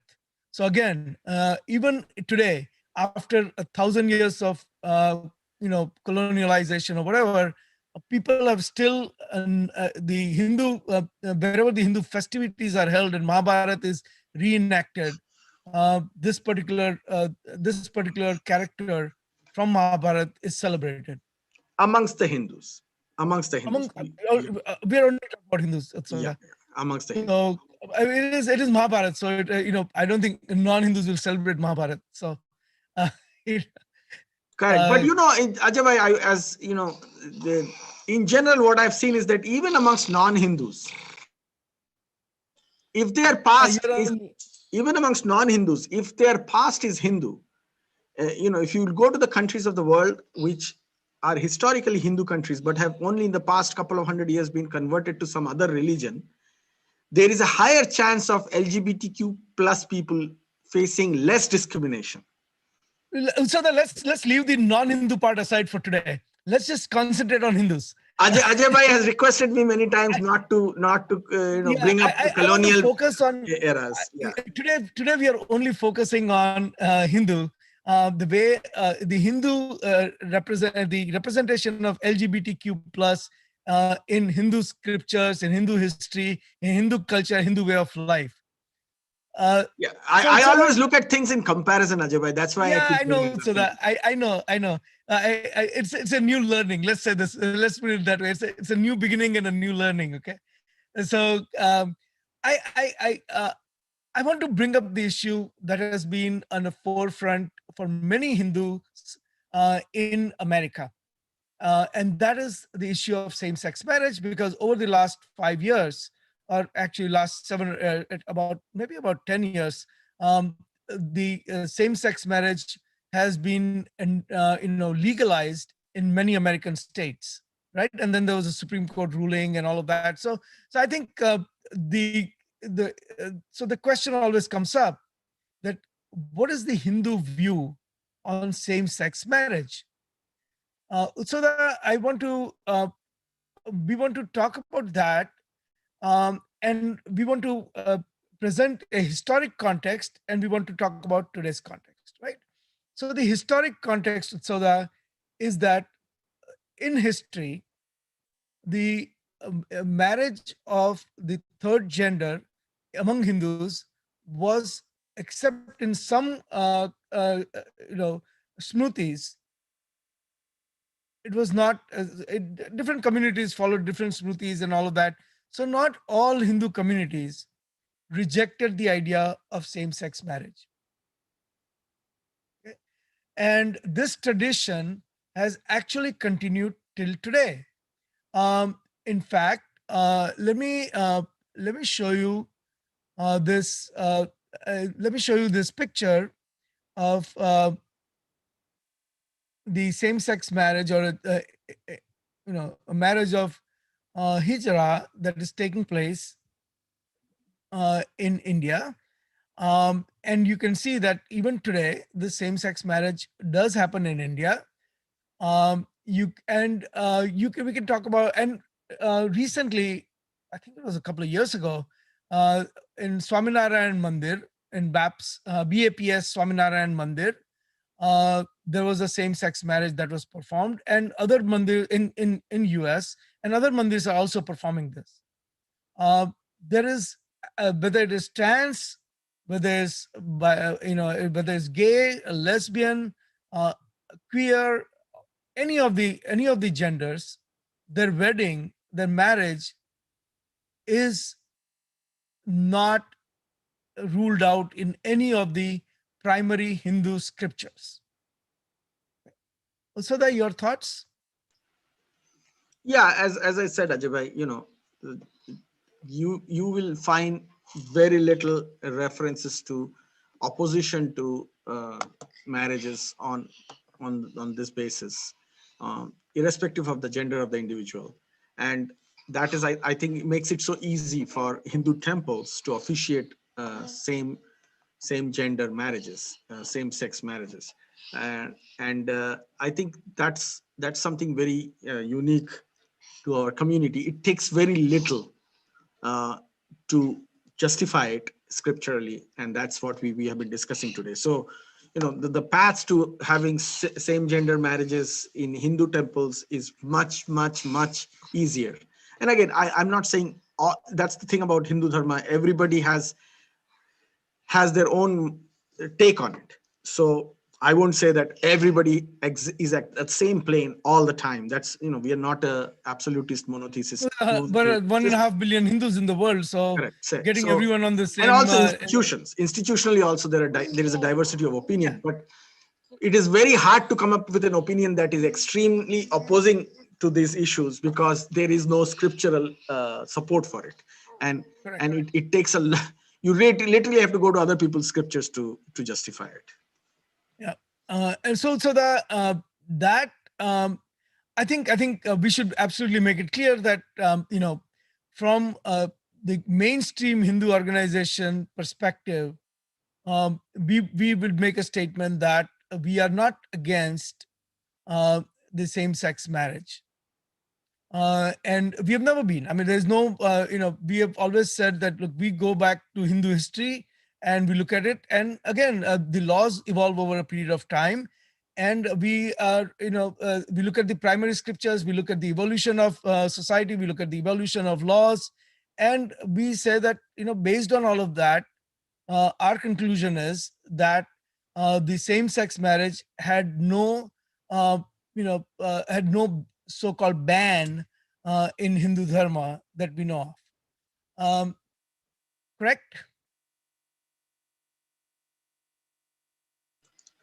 So again, even today, after 1,000 years of colonialization or whatever, people have still the Hindu wherever the Hindu festivities are held and Mahabharata is reenacted. This particular character from Mahabharata is celebrated Amongst the Hindus, amongst the among Hindus, yeah, we are only talking about Hindus. yeah, So, yeah, amongst the Hindus. so I mean, it is Mahabharata. So I don't think non-Hindus will celebrate Mahabharata. So uh, it, Correct, but uh, Ajay bhai, as the, in general, what I've seen is that even amongst non-Hindus, if their past you're is, on. even amongst non-Hindus, if their past is Hindu, if you go to the countries of the world which are historically Hindu countries but have only in the past couple of hundred years been converted to some other religion, there is a higher chance of LGBTQ plus people facing less discrimination. So let's leave the non-Hindu part aside for today. Let's just concentrate on Hindus. Ajay Bhai has requested me many times not to Yeah, bring up the I want to colonial focus on eras. Yeah. today we are only focusing on Hindu, the way the Hindu the representation of LGBTQ plus in Hindu scriptures, in Hindu history, in Hindu culture, Hindu way of life. Uh, Yeah, so I so that always look at things in comparison, Ajay Bhai. That's why I yeah, keep I bringing know. it up. So Yeah. that I know. It's a new learning. Let's say this. Let's put it that way. It's a new beginning and a new learning. Okay. So I I I uh, I want to bring up the issue that has been on the forefront for many Hindus in America, and that is the issue of same-sex marriage. Because over the last 5 years, or actually last about maybe about 10 years, the same-sex marriage has been legalized in many American states, right? And then there was a Supreme Court ruling and all of that. So I think the the question always comes up that what is the Hindu view on same-sex marriage? So that I want to we want to talk about that, and we want to present a historic context, and we want to talk about today's context, right? So the historic context, Soda, is that in history, the marriage of the third gender among Hindus was, except in some smrtis, it was not different communities followed different smrtis and all of that. So not all Hindu communities rejected the idea of same-sex marriage. Okay? And this tradition has actually continued till today. In fact, let me show you this. Let me show you this picture of the same-sex marriage, or a marriage of hijra that is taking place in India. And you can see that even today, the same-sex marriage does happen in India. We can talk about, and recently, I think it was a couple of years ago, uh, in Swaminarayan Mandir, in BAPS Swaminarayan Mandir, there was a same-sex marriage that was performed, and other mandir in US, and other mandirs are also performing this. Uh, there is whether it is trans, whether it's whether it's gay, lesbian, uh, queer, any of the genders, their wedding, their marriage is not ruled out in any of the primary Hindu scriptures. So that your thoughts? Yeah, as I said, Ajay Bhai, uh, you will find very little references to opposition to marriages on this basis, irrespective of the gender of the individual. And that is, I think, it makes it so easy for Hindu temples to officiate same gender marriages, same sex marriages. And I think that's something very unique to our community. It takes very little uh, to justify it scripturally, and that's what we have been discussing today. So the path to having same gender marriages in Hindu temples is much easier. And again, I'm not saying that's the thing about Hindu Dharma. Everybody has their own take on it. So I won't say that everybody is at that same plane all the time. That's, we are not a absolutist But monotheist 1.5 billion Hindus in the world, so correct. So, getting so everyone on the and same also institutionally also there is a diversity of yeah, opinion, but it is very hard to come up with an opinion that is extremely opposing to these issues, because there is no scriptural support for it. and correct. and it takes you literally have to go to other people's scriptures to justify it. Yeah, and so the that I think we should absolutely make it clear that from the mainstream Hindu organization perspective, we would make a statement that we are not against uh, the same-sex marriage. And we have never been. I mean, there's no, we have always said that, look, we go back to Hindu history and we look at it. And again, the laws evolve over a period of time. And we are, we look at the primary scriptures, we look at the evolution of society, we look at the evolution of laws. And we say that, based on all of that, our conclusion is that the same-sex marriage had no so-called ban in Hindu Dharma that we know of. Correct?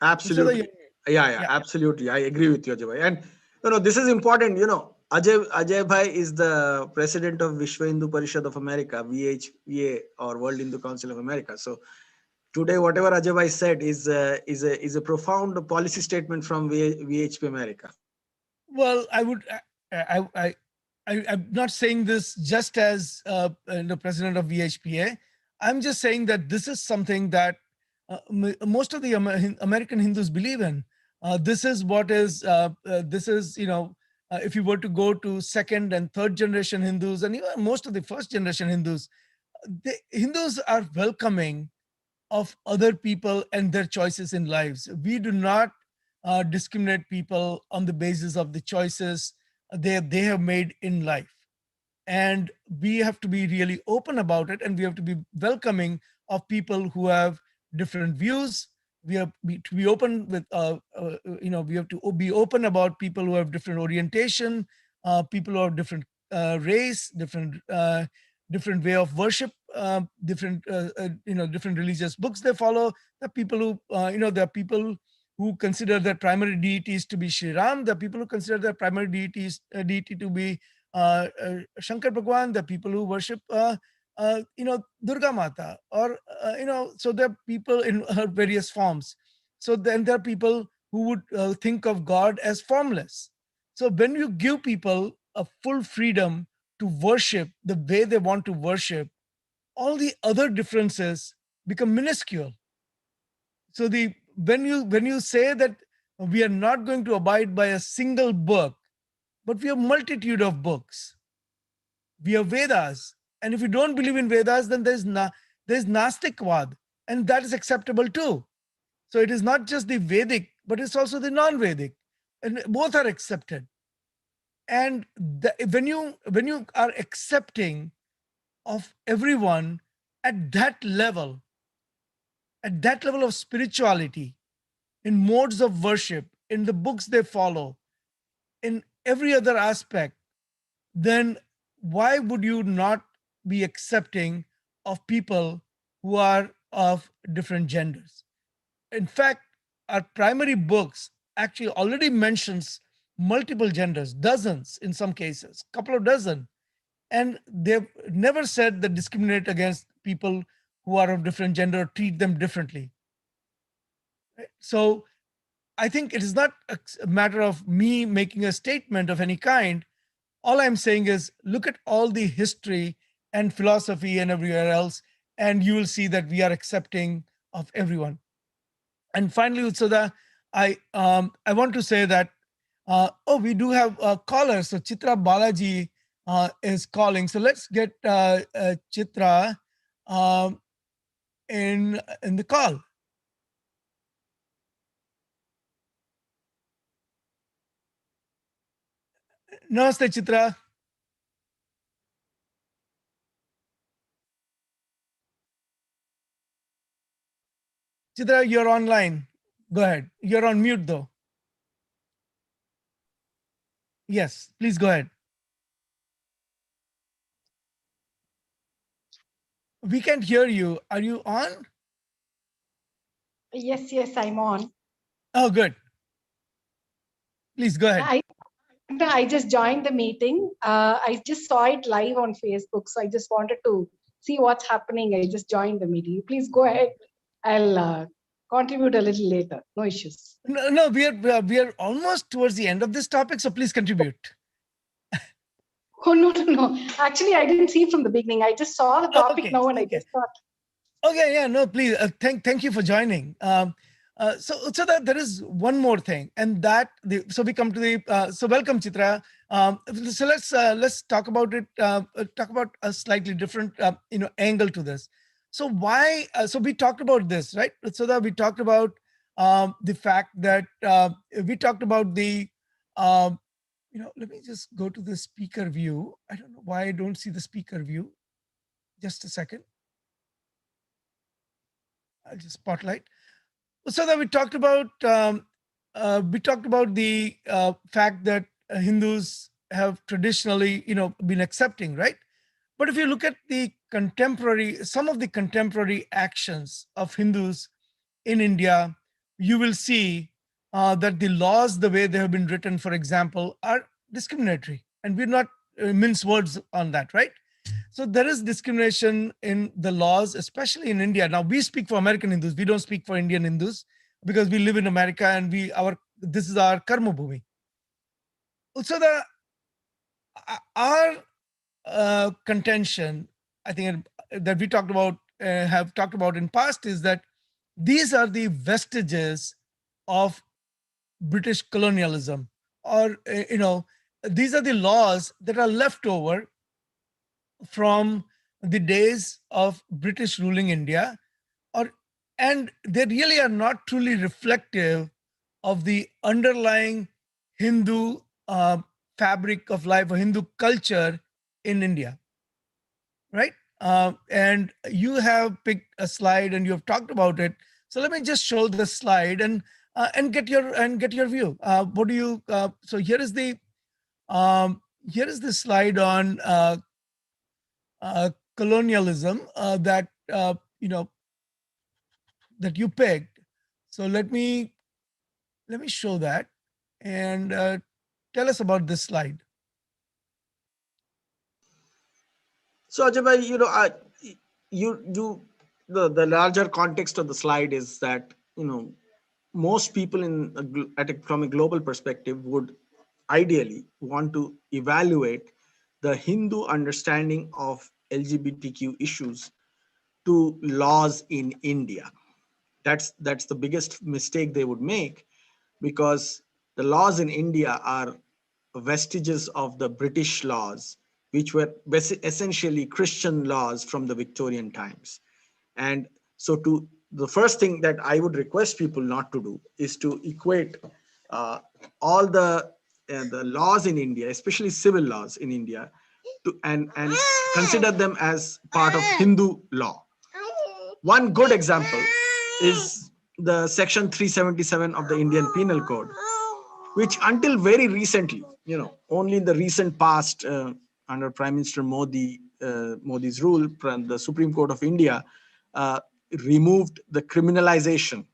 Kushada, Absolutely. Yeah, yeah. absolutely. I agree with you, Ajay bhai. And this is important. Ajay bhai is the president of Vishwa Hindu Parishad of America, VHPA, or World Hindu Council of America. So today, whatever Ajay bhai said is a profound policy statement from VHP America. Well, I'm not saying this just as the president of VHPA. I'm just saying that this is something that most of the American Hindus believe in. This is, if you were to go to second and third generation Hindus, and even most of the first generation Hindus, the Hindus are welcoming of other people and their choices in lives. We do not discriminate people on the basis of the choices they have made in life. And we have to be really open about it, and we have to be welcoming of people who have different views. We have to be open with we have to be open about people who have different orientation, people who have different race, different way of worship, different religious books they follow. The people who there are people who consider their primary deities to be Sri Ram. There are people who consider their primary deity to be Shankar Bhagwan, the people who worship, Durga Mata, or, so there are people in her various forms. So then there are people who would think of God as formless. So when you give people a full freedom to worship the way they want to worship, all the other differences become minuscule. So when you say that we are not going to abide by a single book, but we have multitude of books. We have Vedas. And if you don't believe in Vedas, then there's Nastikvad, and that is acceptable too. So it is not just the Vedic, but it's also the non-Vedic, and both are accepted. And when you are accepting of everyone at that level, at that level of spirituality, in modes of worship, in the books they follow, in every other aspect, then why would you not be accepting of people who are of different genders? In fact, our primary books actually already mentions multiple genders, dozens in some cases, couple of dozen, and they've never said that discriminate against people who are of different gender or treat them differently. So I think it is not a matter of me making a statement of any kind. All I'm saying is look at all the history and philosophy and everywhere else, and you will see that we are accepting of everyone. And finally, Utsada, I want to say that we do have a caller. So Chitra Balaji is calling. So let's get Chitra um, in the call. Namaste, Chitra. Chitra, you're online. Go ahead. You're on mute though. Yes, please go ahead. We can't hear you. Are you on? Yes, yes, I'm on. Oh, good. Please go ahead. I just joined the meeting. I just saw it live on Facebook, so I just wanted to see what's happening. I just joined the meeting. Please go ahead. I'll contribute a little later. No issues. No, we are almost towards the end of this topic, so please contribute. Oh no, no, no. Actually, I didn't see from the beginning. I just saw the topic Okay, now, and I okay. just thought. Okay, yeah, no, please. Thank you for joining. So that there is one more thing, and that so we come to the so welcome Chitra. So let's talk about it. Talk about a slightly different angle to this. So why? So we talked about this, right? So that we talked about the fact that we talked about the um, Let me just go to the speaker view. I don't know why I don't see the speaker view. Just a second. I'll just spotlight. So that we talked about the fact that Hindus have traditionally been accepting, right? But if you look at some of the contemporary actions of Hindus in India, you will see that the laws, the way they have been written, for example, are discriminatory, and we're not mince words on that, right? So there is discrimination in the laws, especially in India. Now we speak for American Hindus. We don't speak for Indian Hindus because we live in America and this is our karma bhumi. So our contention, I think that we have talked about in past is that these are the vestiges of British colonialism, or these are the laws that are left over from the days of British ruling India, or and they really are not truly reflective of the underlying Hindu fabric of life or Hindu culture in India, right? And you have picked a slide and you have talked about it. So let me just show the slide and get your view. What do you? So here is the slide on colonialism that that you picked. So let me show that and tell us about this slide. So Ajay, you the larger context of the slide is that most people from a global perspective would ideally want to evaluate the Hindu understanding of LGBTQ issues to laws in India. That's the biggest mistake they would make, because the laws in India are vestiges of the British laws, which were essentially Christian laws from the Victorian times. And so, the first thing that I would request people not to do is to equate uh, all the laws in India, especially civil laws in India, and consider them as part of Hindu law. One good example is the section 377 of the Indian Penal Code, which until very recently, only in the recent past, under Prime Minister Modi's rule, the Supreme Court of India uh, removed the criminalization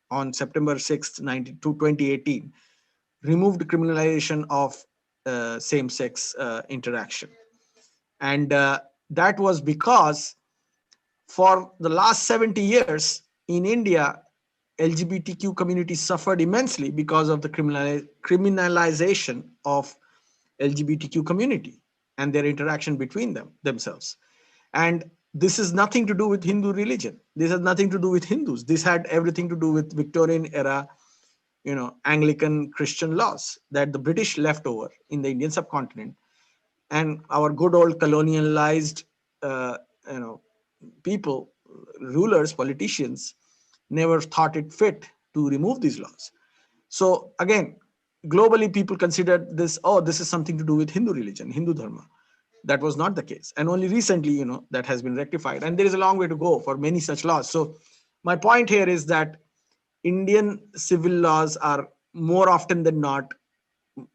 on September 6th, 2018, removed criminalization of same-sex interaction. And that was because for the last 70 years in India, LGBTQ community suffered immensely because of the criminalization of LGBTQ community and their interaction between themselves. And this is nothing to do with Hindu religion. This has nothing to do with Hindus. This had everything to do with Victorian era, Anglican Christian laws that the British left over in the Indian subcontinent. And our good old colonialized, uh, you know, people, rulers, politicians, never thought it fit to remove these laws. So again, globally, people considered this, oh, this is something to do with Hindu religion, Hindu Dharma. That was not the case. And only recently, that has been rectified. And there is a long way to go for many such laws. So my point here is that Indian civil laws are more often than not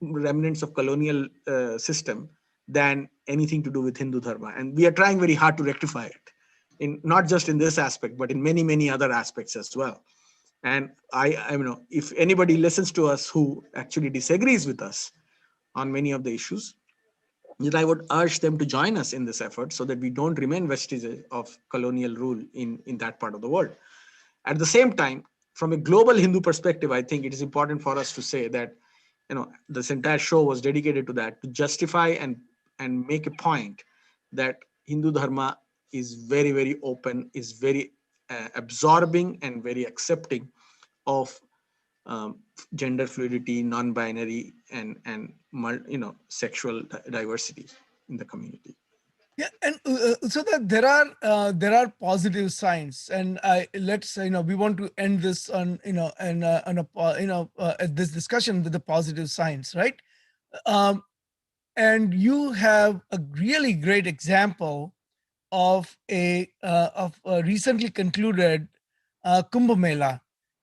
remnants of colonial system than anything to do with Hindu Dharma. And we are trying very hard to rectify it, in not just in this aspect, but in many, many other aspects as well. And if anybody listens to us who actually disagrees with us on many of the issues, that I would urge them to join us in this effort so that we don't remain vestiges of colonial rule in that part of the world. At the same time, from a global Hindu perspective, I think it is important for us to say that this entire show was dedicated to that, to justify and make a point that Hindu Dharma is very, very open, is very absorbing and very accepting of gender fluidity, non-binary, and sexual diversity in the community. Yeah, and so that there are positive signs, and let's we want to end this on on a this discussion with the positive signs, right? Um, and you have a really great example of a recently concluded Kumbh Mela,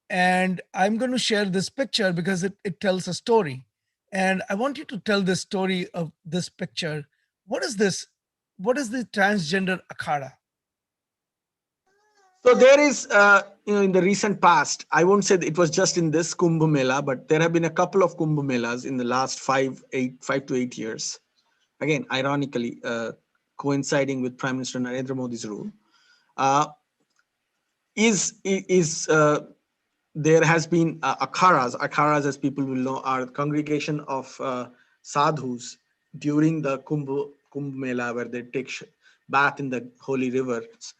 and I'm going to share this picture because it tells a story, and I want you to tell the story of this picture. What is this? What is the transgender akhada? So there is, in the recent past, I won't say that it was just in this Kumbh Mela, but there have been a couple of Kumbh Melas in the last 5 to 8 years. Again, ironically, coinciding with Prime Minister Narendra Modi's rule, uh, is there has been akharas. Akharas, as people will know, are a congregation of sadhus during the Kumbh Mela, where they take bath in the holy rivers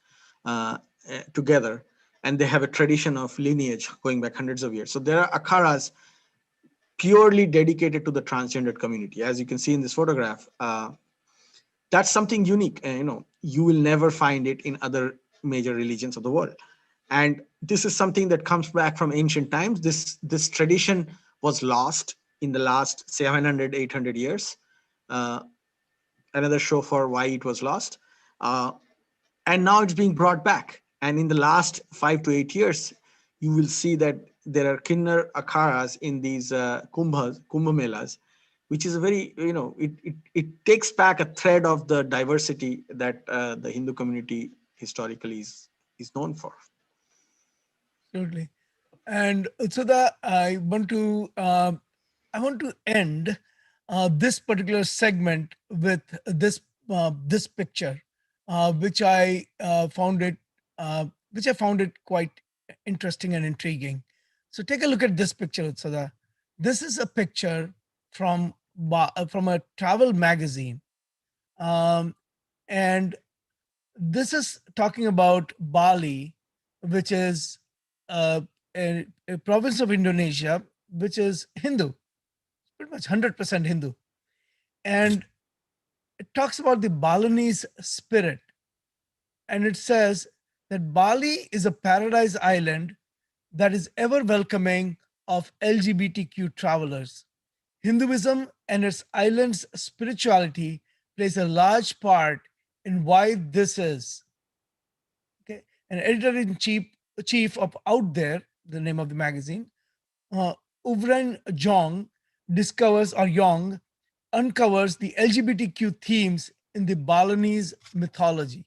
together, and they have a tradition of lineage going back hundreds of years. So there are akharas purely dedicated to the transgendered community, as you can see in this photograph. That's something unique, you will never find it in other major religions of the world. And this is something that comes back from ancient times. This tradition was lost in the last 700, 800 years. uh, Another show for why it was lost. And now it's being brought back, and in the last 5 to 8 years you will see that there are kinnar akharas in these kumbh melas, which is a very, it takes back a thread of the diversity that the Hindu community historically is known for. Absolutely. And so that I want to end this particular segment with this picture, which I found it quite interesting and intriguing. So take a look at this picture, Utsada. This is a picture from a travel magazine, um, and this is talking about Bali, which is uh, a province of Indonesia, which is Hindu, pretty much 100% Hindu. And it talks about the Balinese spirit. And it says that Bali is a paradise island that is ever welcoming of LGBTQ travelers. Hinduism and its island's spirituality plays a large part in why this is. Okay, an editor in chief of Out There, the name of the magazine, uh, Uvren Jong discovers or Yong uncovers the LGBTQ themes in the Balinese mythology.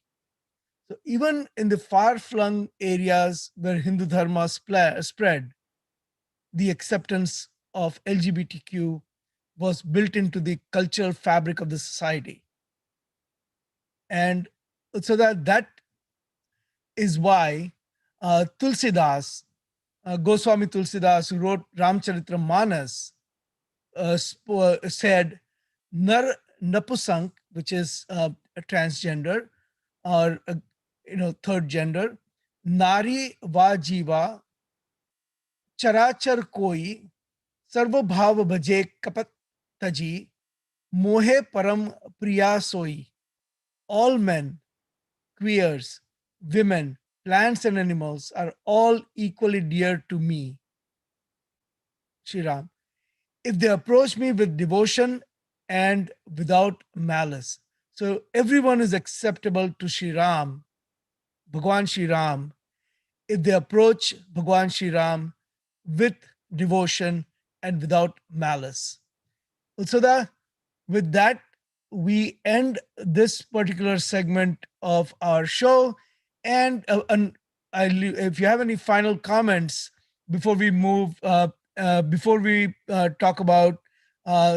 So even in the far-flung areas where Hindu Dharma spread, the acceptance of LGBTQ was built into the cultural fabric of the society. And so that is why Tulsidas, Goswami Tulsidas, who wrote Ramcharitra Manas, said, Nar Napusang, which is a transgender or third gender, Nari va jiva, charachar koi, sarva bhav bhaje kapat taji, mohe param priya soi. All men, queers, women, plants, and animals are all equally dear to me, Sri Ram, if they approach me with devotion and without malice. So everyone is acceptable to Sri Ram, Bhagwan Sri Ram, if they approach Bhagwan Sri Ram with devotion and without malice. So that with that, we end this particular segment of our show. And if you have any final comments before we move, before we talk about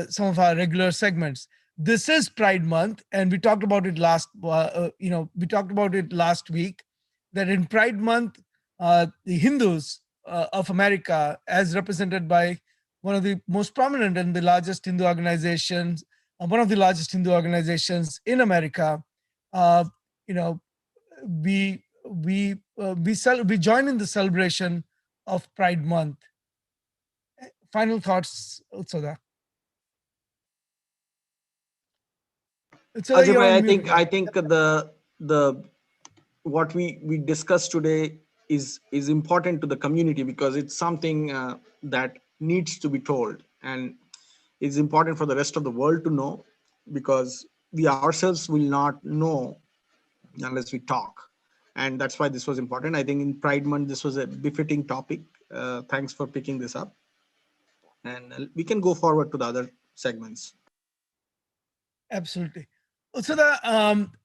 some of our regular segments, this is Pride Month, and we talked about it we talked about it last week. That in Pride Month, the Hindus of America, as represented by one of the most prominent and the largest Hindu organizations, one of the largest Hindu organizations in America. Uh, you know, we join in the celebration of Pride Month. Final thoughts, Utsada. Utsada, Asif you're bhai, on I mute think again. I think the what we discussed today is important to the community because it's something that needs to be told and is important for the rest of the world to know, because we ourselves will not know unless we talk, and that's why this was important. I think in Pride Month this was a befitting topic. Thanks for picking this up, and we can go forward to the other segments. Absolutely. Utsada,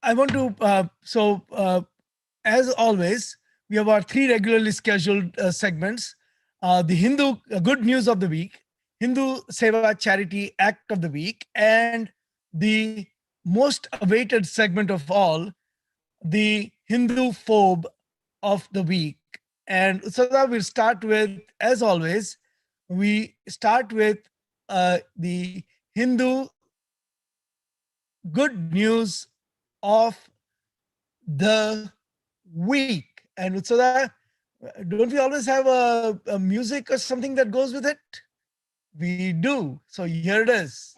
I want to, as always, we have our three regularly scheduled segments. The Hindu Good News of the Week, Hindu Seva Charity Act of the Week, and the most awaited segment of all, the Hindu Phobe of the Week. And Utsada, we'll start with, as always, we start with the Hindu Good News of the Week. And Utsada, don't we always have a music or something that goes with it? We do. So here it is.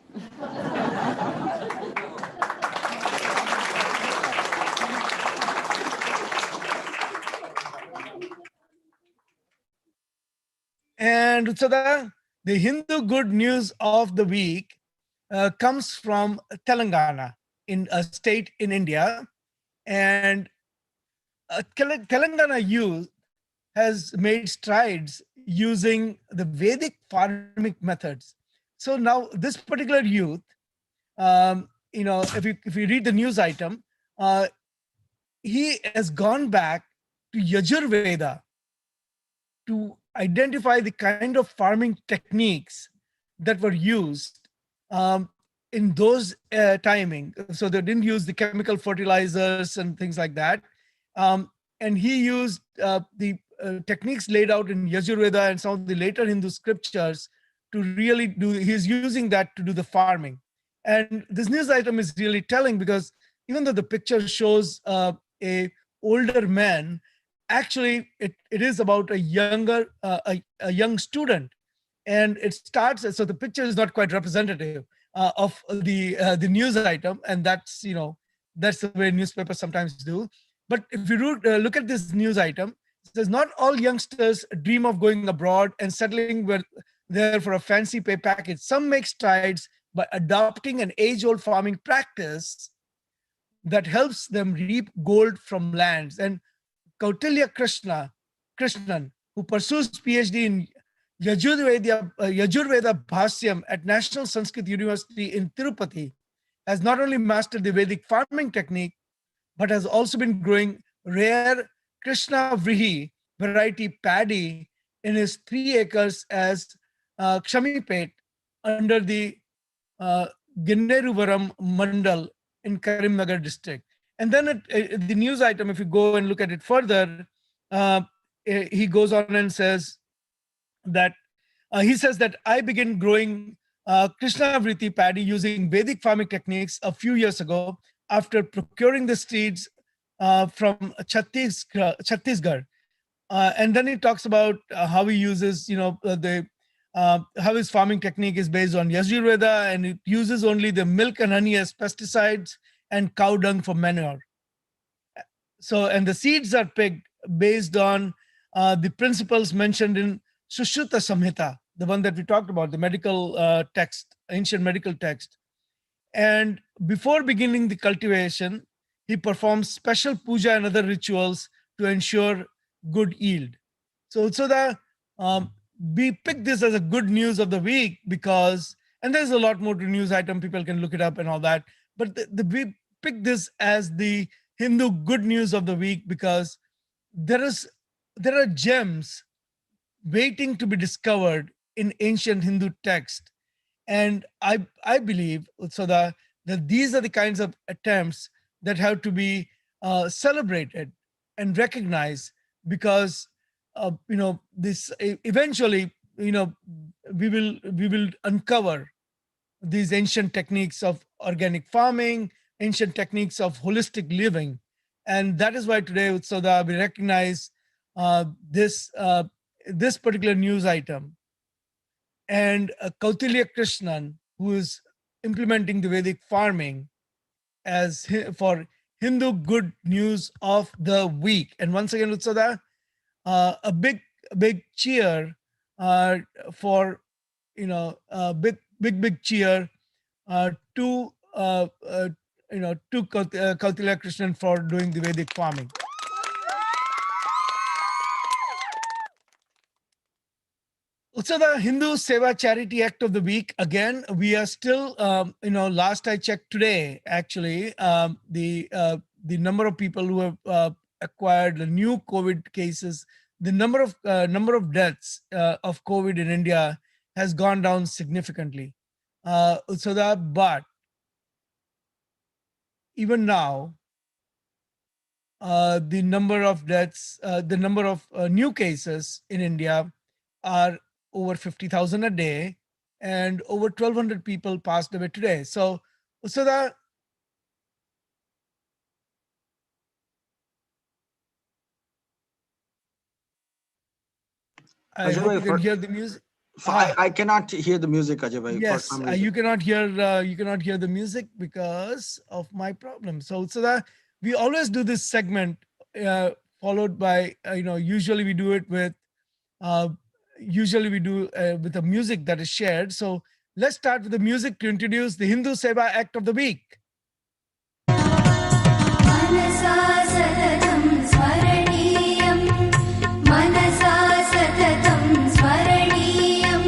And Utsada, the Hindu good news of the week comes from Telangana, in a state in India. And Telangana youth has made strides using the Vedic farming methods. So now this particular youth, if you read the news item, uh, he has gone back to Yajurveda to identify the kind of farming techniques that were used in those timing. So they didn't use the chemical fertilizers and things like that. And he used the techniques laid out in Yajurveda and some of the later Hindu scriptures to really do, he's using that to do the farming. And this news item is really telling because even though the picture shows a older man, actually it is about a young student. And it starts, so the picture is not quite representative of the news item, and that's the way newspapers sometimes do. But if you look at this news item, it says not all youngsters dream of going abroad and settling there for a fancy pay package. Some make strides by adopting an age-old farming practice that helps them reap gold from lands. And Kautilya Krishnan, who pursues PhD in Yajurveda Bhasyam at National Sanskrit University in Tirupati, has not only mastered the Vedic farming technique, but has also been growing rare Krishna Vrihi variety paddy in his 3 acres as Kshamipet under the uh, Ginneruvaram Mandal in Karimnagar district. And then the news item, if you go and look at it further, uh, he goes on and says that I began growing Krishna Vriti paddy using Vedic farming techniques a few years ago after procuring the seeds from Chhattisgarh. And then he talks about how he uses, how his farming technique is based on Yajurveda, and it uses only the milk and honey as pesticides and cow dung for manure. So, and the seeds are picked based on the principles mentioned in Sushruta Samhita, the one that we talked about, the medical text, ancient medical text. And before beginning the cultivation, he performs special puja and other rituals to ensure good yield. So we picked this as a good news of the week because, and there's a lot more to news item, people can look it up and all that. But we picked this as the Hindu good news of the week because there are gems waiting to be discovered in ancient Hindu text. And I believe so that these are the kinds of attempts that have to be celebrated and recognized because this eventually we will uncover these ancient techniques of organic farming, ancient techniques of holistic living. And that is why today, Utsoda, we recognize this this particular news item, and Kautilya Krishnan, who is implementing the Vedic farming as for Hindu Good News of the Week. And once again, Utsada, a big cheer uh, for big cheer to Kautilya Krishnan for doing the Vedic farming. So the Hindu Seva Charity Act of the Week. Again, we are still, last I checked today, actually, the number of people who have acquired the new COVID cases, the number of deaths of COVID in India has gone down significantly. But even now, the number of deaths, the number of new cases in India are over 50,000 a day, and over 1,200 people passed away today. So the I Ajay hope bhai, you can hear the music. I cannot hear the music, Ajay bhai, for Yes, some reason. you cannot hear the music because of my problem. So that we always do this segment uh, followed by usually we do it with uh, with the music that is shared. So let's start with the music to introduce the Hindu Seva Act of the Week. मनसा सततं स्मरणीयं मनसा सततं स्मरणीयं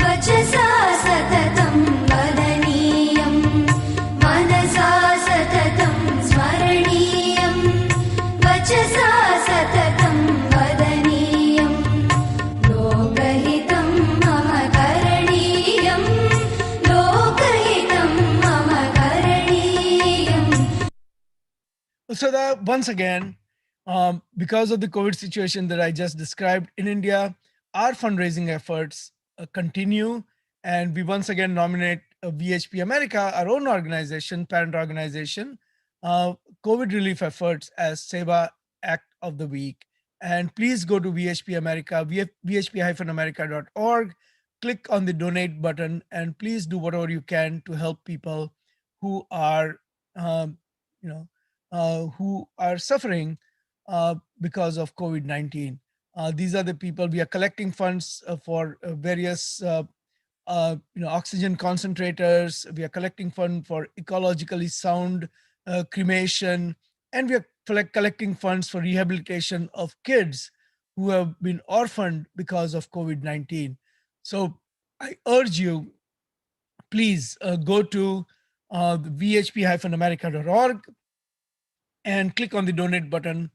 वचसा सततं वदनीयं मनसा सततं स्मरणीयं वचसा सततं वदनीयं लोकहितं मम करणीयं लोकहितं मम करणीयम्. So that once again, because of the COVID situation that I just described in India, our fundraising efforts continue, and we once again nominate VHP America, our own organization, parent organization, COVID relief efforts as Seva Act of the Week. And please go to VHP America, vhp-america.org, click on the donate button, and please do whatever you can to help people who are, you know, who are suffering because of COVID-19. These are the people we are collecting funds for various oxygen concentrators. We are collecting fund for ecologically sound cremation, and we are collecting funds for rehabilitation of kids who have been orphaned because of COVID-19. So I urge you, please go to vhp-america.org and click on the donate button.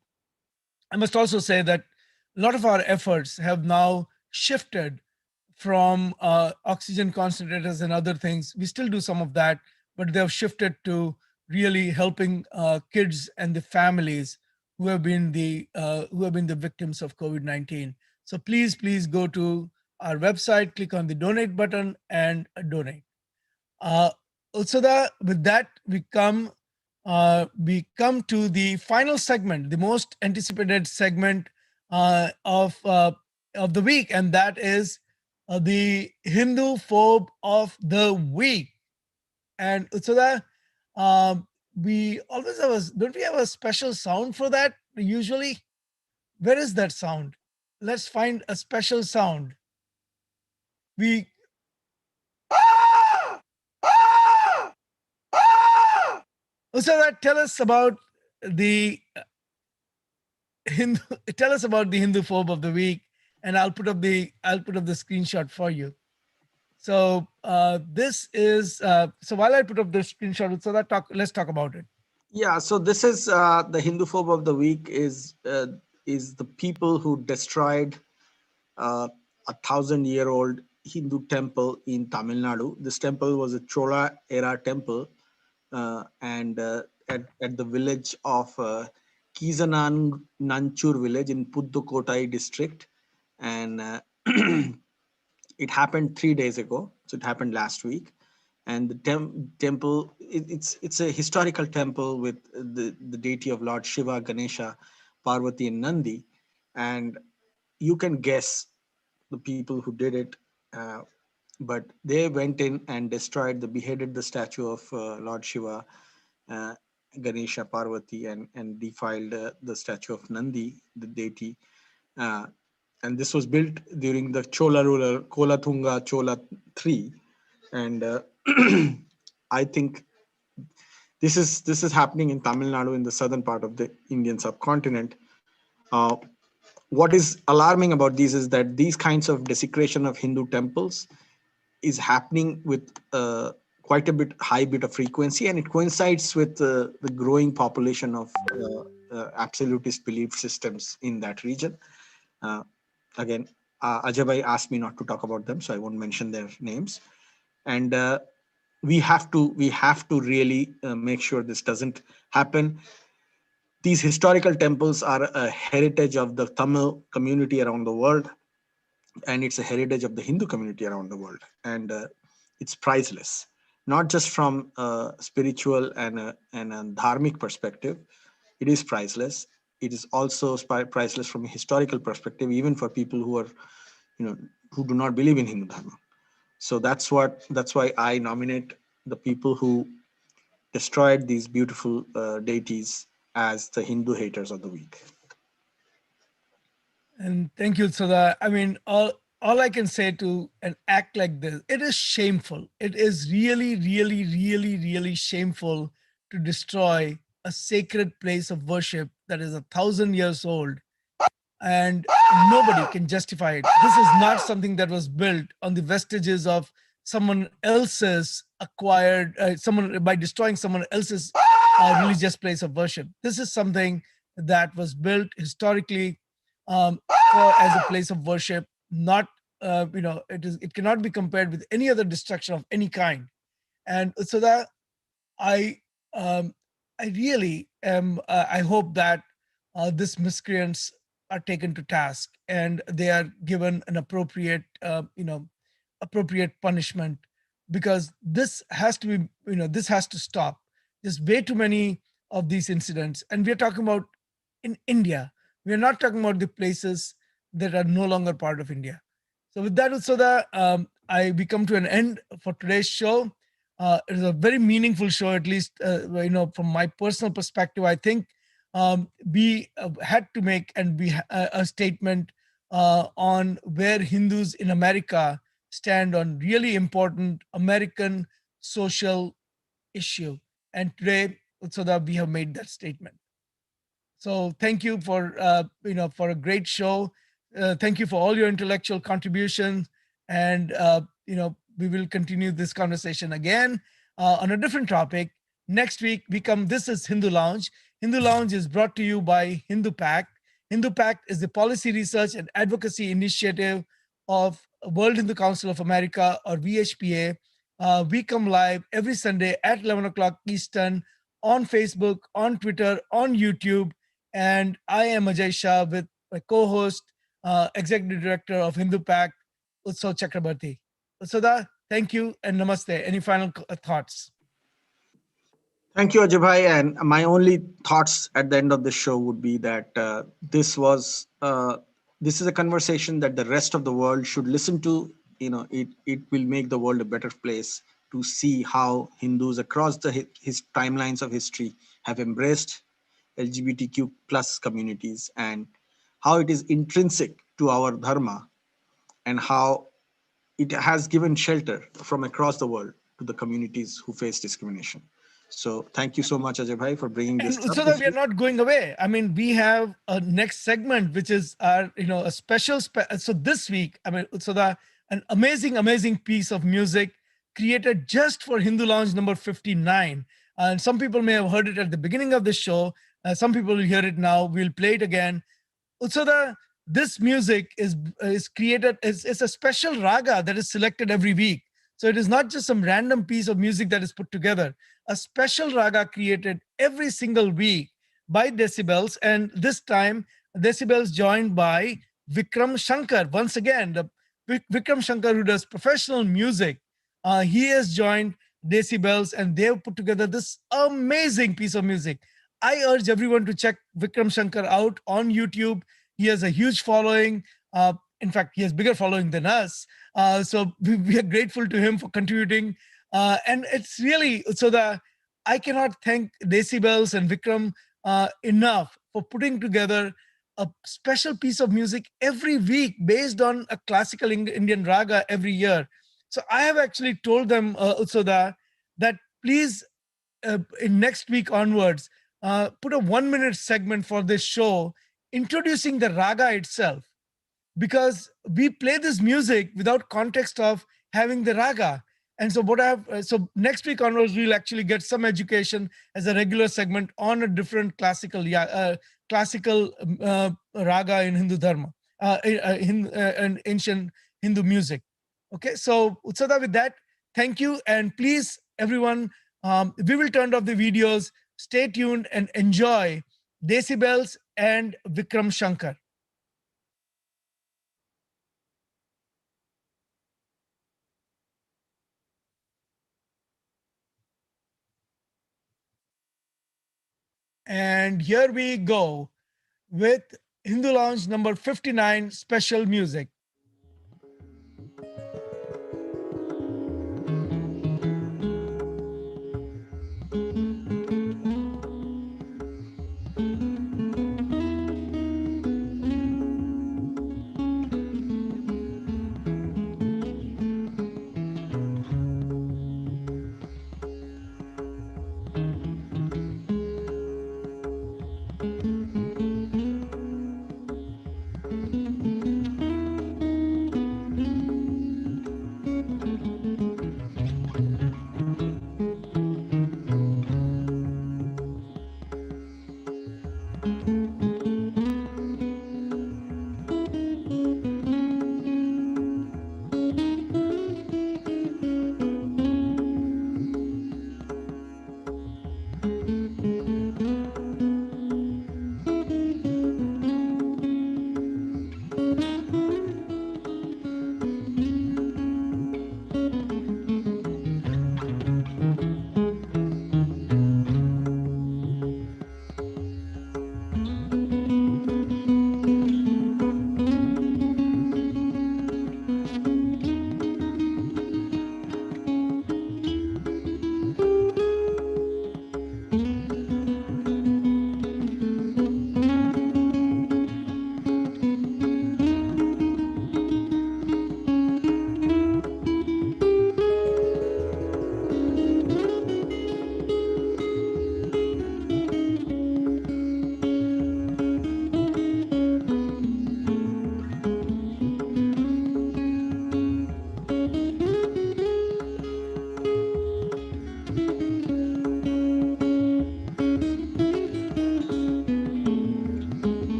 I must also say that a lot of our efforts have now shifted from oxygen concentrators and other things. We still do some of that, but they have shifted to really helping kids and the families who have been the victims of COVID-19. So please go to our website, click on the donate button, and donate. Uh, with that, we come to the final segment, the most anticipated segment of the week, and that is the Hindu phobe of the week. And Utsada, we always have don't we have a special sound for that usually? Where is that sound? Let's find a special sound. We Utsada, tell us about the Hindu. Tell us about the Hindu phobe of the week, and I'll put up the screenshot for you. So this is so while I put up the screenshot, so that let's talk about it. Yeah, so this is the Hindu phobe of the week is the people who destroyed a 1,000-year-old Hindu temple in Tamil Nadu. This temple was a Chola era temple, and at the village of Kizanan Nanchur village in Pudukkottai district, and it happened 3 days ago. So it happened last week, and the temple it's a historical temple with the deity of Lord Shiva, Ganesha, Parvati, and Nandi, and you can guess the people who did it, uh, but they went in and destroyed, beheaded the statue of Lord Shiva, uh, Ganesha, Parvati, and defiled the statue of Nandi, the deity. Uh, and this was built during the Chola ruler Kolathunga Chola III, and I think this is happening in Tamil Nadu, in the southern part of the Indian subcontinent. Uh, what is alarming about these is that these kinds of desecration of Hindu temples is happening with quite a high bit of frequency, and it coincides with the growing population of absolutist belief systems in that region. Uh, Again, Ajay asked me not to talk about them, so I won't mention their names. And we have to really make sure this doesn't happen. These historical temples are a heritage of the Tamil community around the world, and it's a heritage of the Hindu community around the world, and it's priceless, not just from a spiritual and a dharmic perspective. It is priceless. It is also priceless from a historical perspective, even for people who are, who do not believe in Hindu Dharma. So that's why I nominate the people who destroyed these beautiful deities as the Hindu haters of the week. And thank you, Sada. I mean, all I can say to an act like this, it is shameful. It is really, really, really, really shameful to destroy a sacred place of worship that is 1,000 years old, and nobody can justify it. This is not something that was built on the vestiges of someone else's acquired, someone by destroying someone else's religious place of worship. This is something that was built historically, um, for as a place of worship. Not, it cannot be compared with any other destruction of any kind. And so that I um, I really am. I hope that these miscreants are taken to task and they are given an appropriate punishment, because this has to be, this has to stop. There's way too many of these incidents, and we're talking about in India. We're not talking about the places that are no longer part of India. So with that, Utsada, we come to an end for today's show. It is a very meaningful show, at least from my personal perspective. I think we had to make a statement on where Hindus in America stand on really important American social issue, and today, Utsada, we have made that statement. So thank you for for a great show. Thank you for all your intellectual contributions, and we will continue this conversation again on a different topic next week. We come. This is Hindu Lounge. Hindu Lounge is brought to you by Hindu Pact. Hindu Pact is the policy research and advocacy initiative of World Hindu Council of America, or VHPA. We come live every Sunday at 11 o'clock Eastern on Facebook, on Twitter, on YouTube. And I am Ajay Shah with my co-host, Executive Director of Hindu Pact, Utsav Chakrabarti. Utsada, thank you and namaste. Any final thoughts? Thank you, Ajay Bhai. And my only thoughts at the end of the show would be that this is a conversation that the rest of the world should listen to. It will make the world a better place to see how Hindus across his timelines of history have embraced LGBTQ plus communities, and how it is intrinsic to our dharma, and how it has given shelter from across the world to the communities who face discrimination. So thank you so much, Ajay Bhai, for bringing And this up so that this we are week. not going away. I mean, we have a next segment, which is our, a special. So this week, I mean, so that an amazing piece of music created just for Hindu Lounge number 59. And some people may have heard it at the beginning of the show. Some people will hear it now. We'll play it again. Utsada, this music is created, is a special raga that is selected every week. So it is not just some random piece of music that is put together. A special raga created every single week by Decibels, and this time Decibels joined by Vikram Shankar. Once again, the Vikram Shankar, who does professional music, he has joined Decibels, and they have put together this amazing piece of music. I urge everyone to check Vikram Shankar out on YouTube. He has a huge following. In fact, he has bigger following than us. So we are grateful to him for contributing. And it's really so that I cannot thank Decibels and Vikram enough for putting together a special piece of music every week based on a classical Indian raga every year. So I have actually told them, Utsada, that please, in next week onwards, put a 1 minute segment for this show introducing the raga itself, because we play this music without context of having the raga. And so what I have, so next week onwards, we'll actually get some education as a regular segment on a different classical raga in Hindu Dharma, in ancient Hindu music. Okay, so Utsada, with that, thank you. And please, everyone, we will turn off the videos. Stay tuned and enjoy Decibels and Vikram Shankar. And here we go with HinduLounge number 59 special music.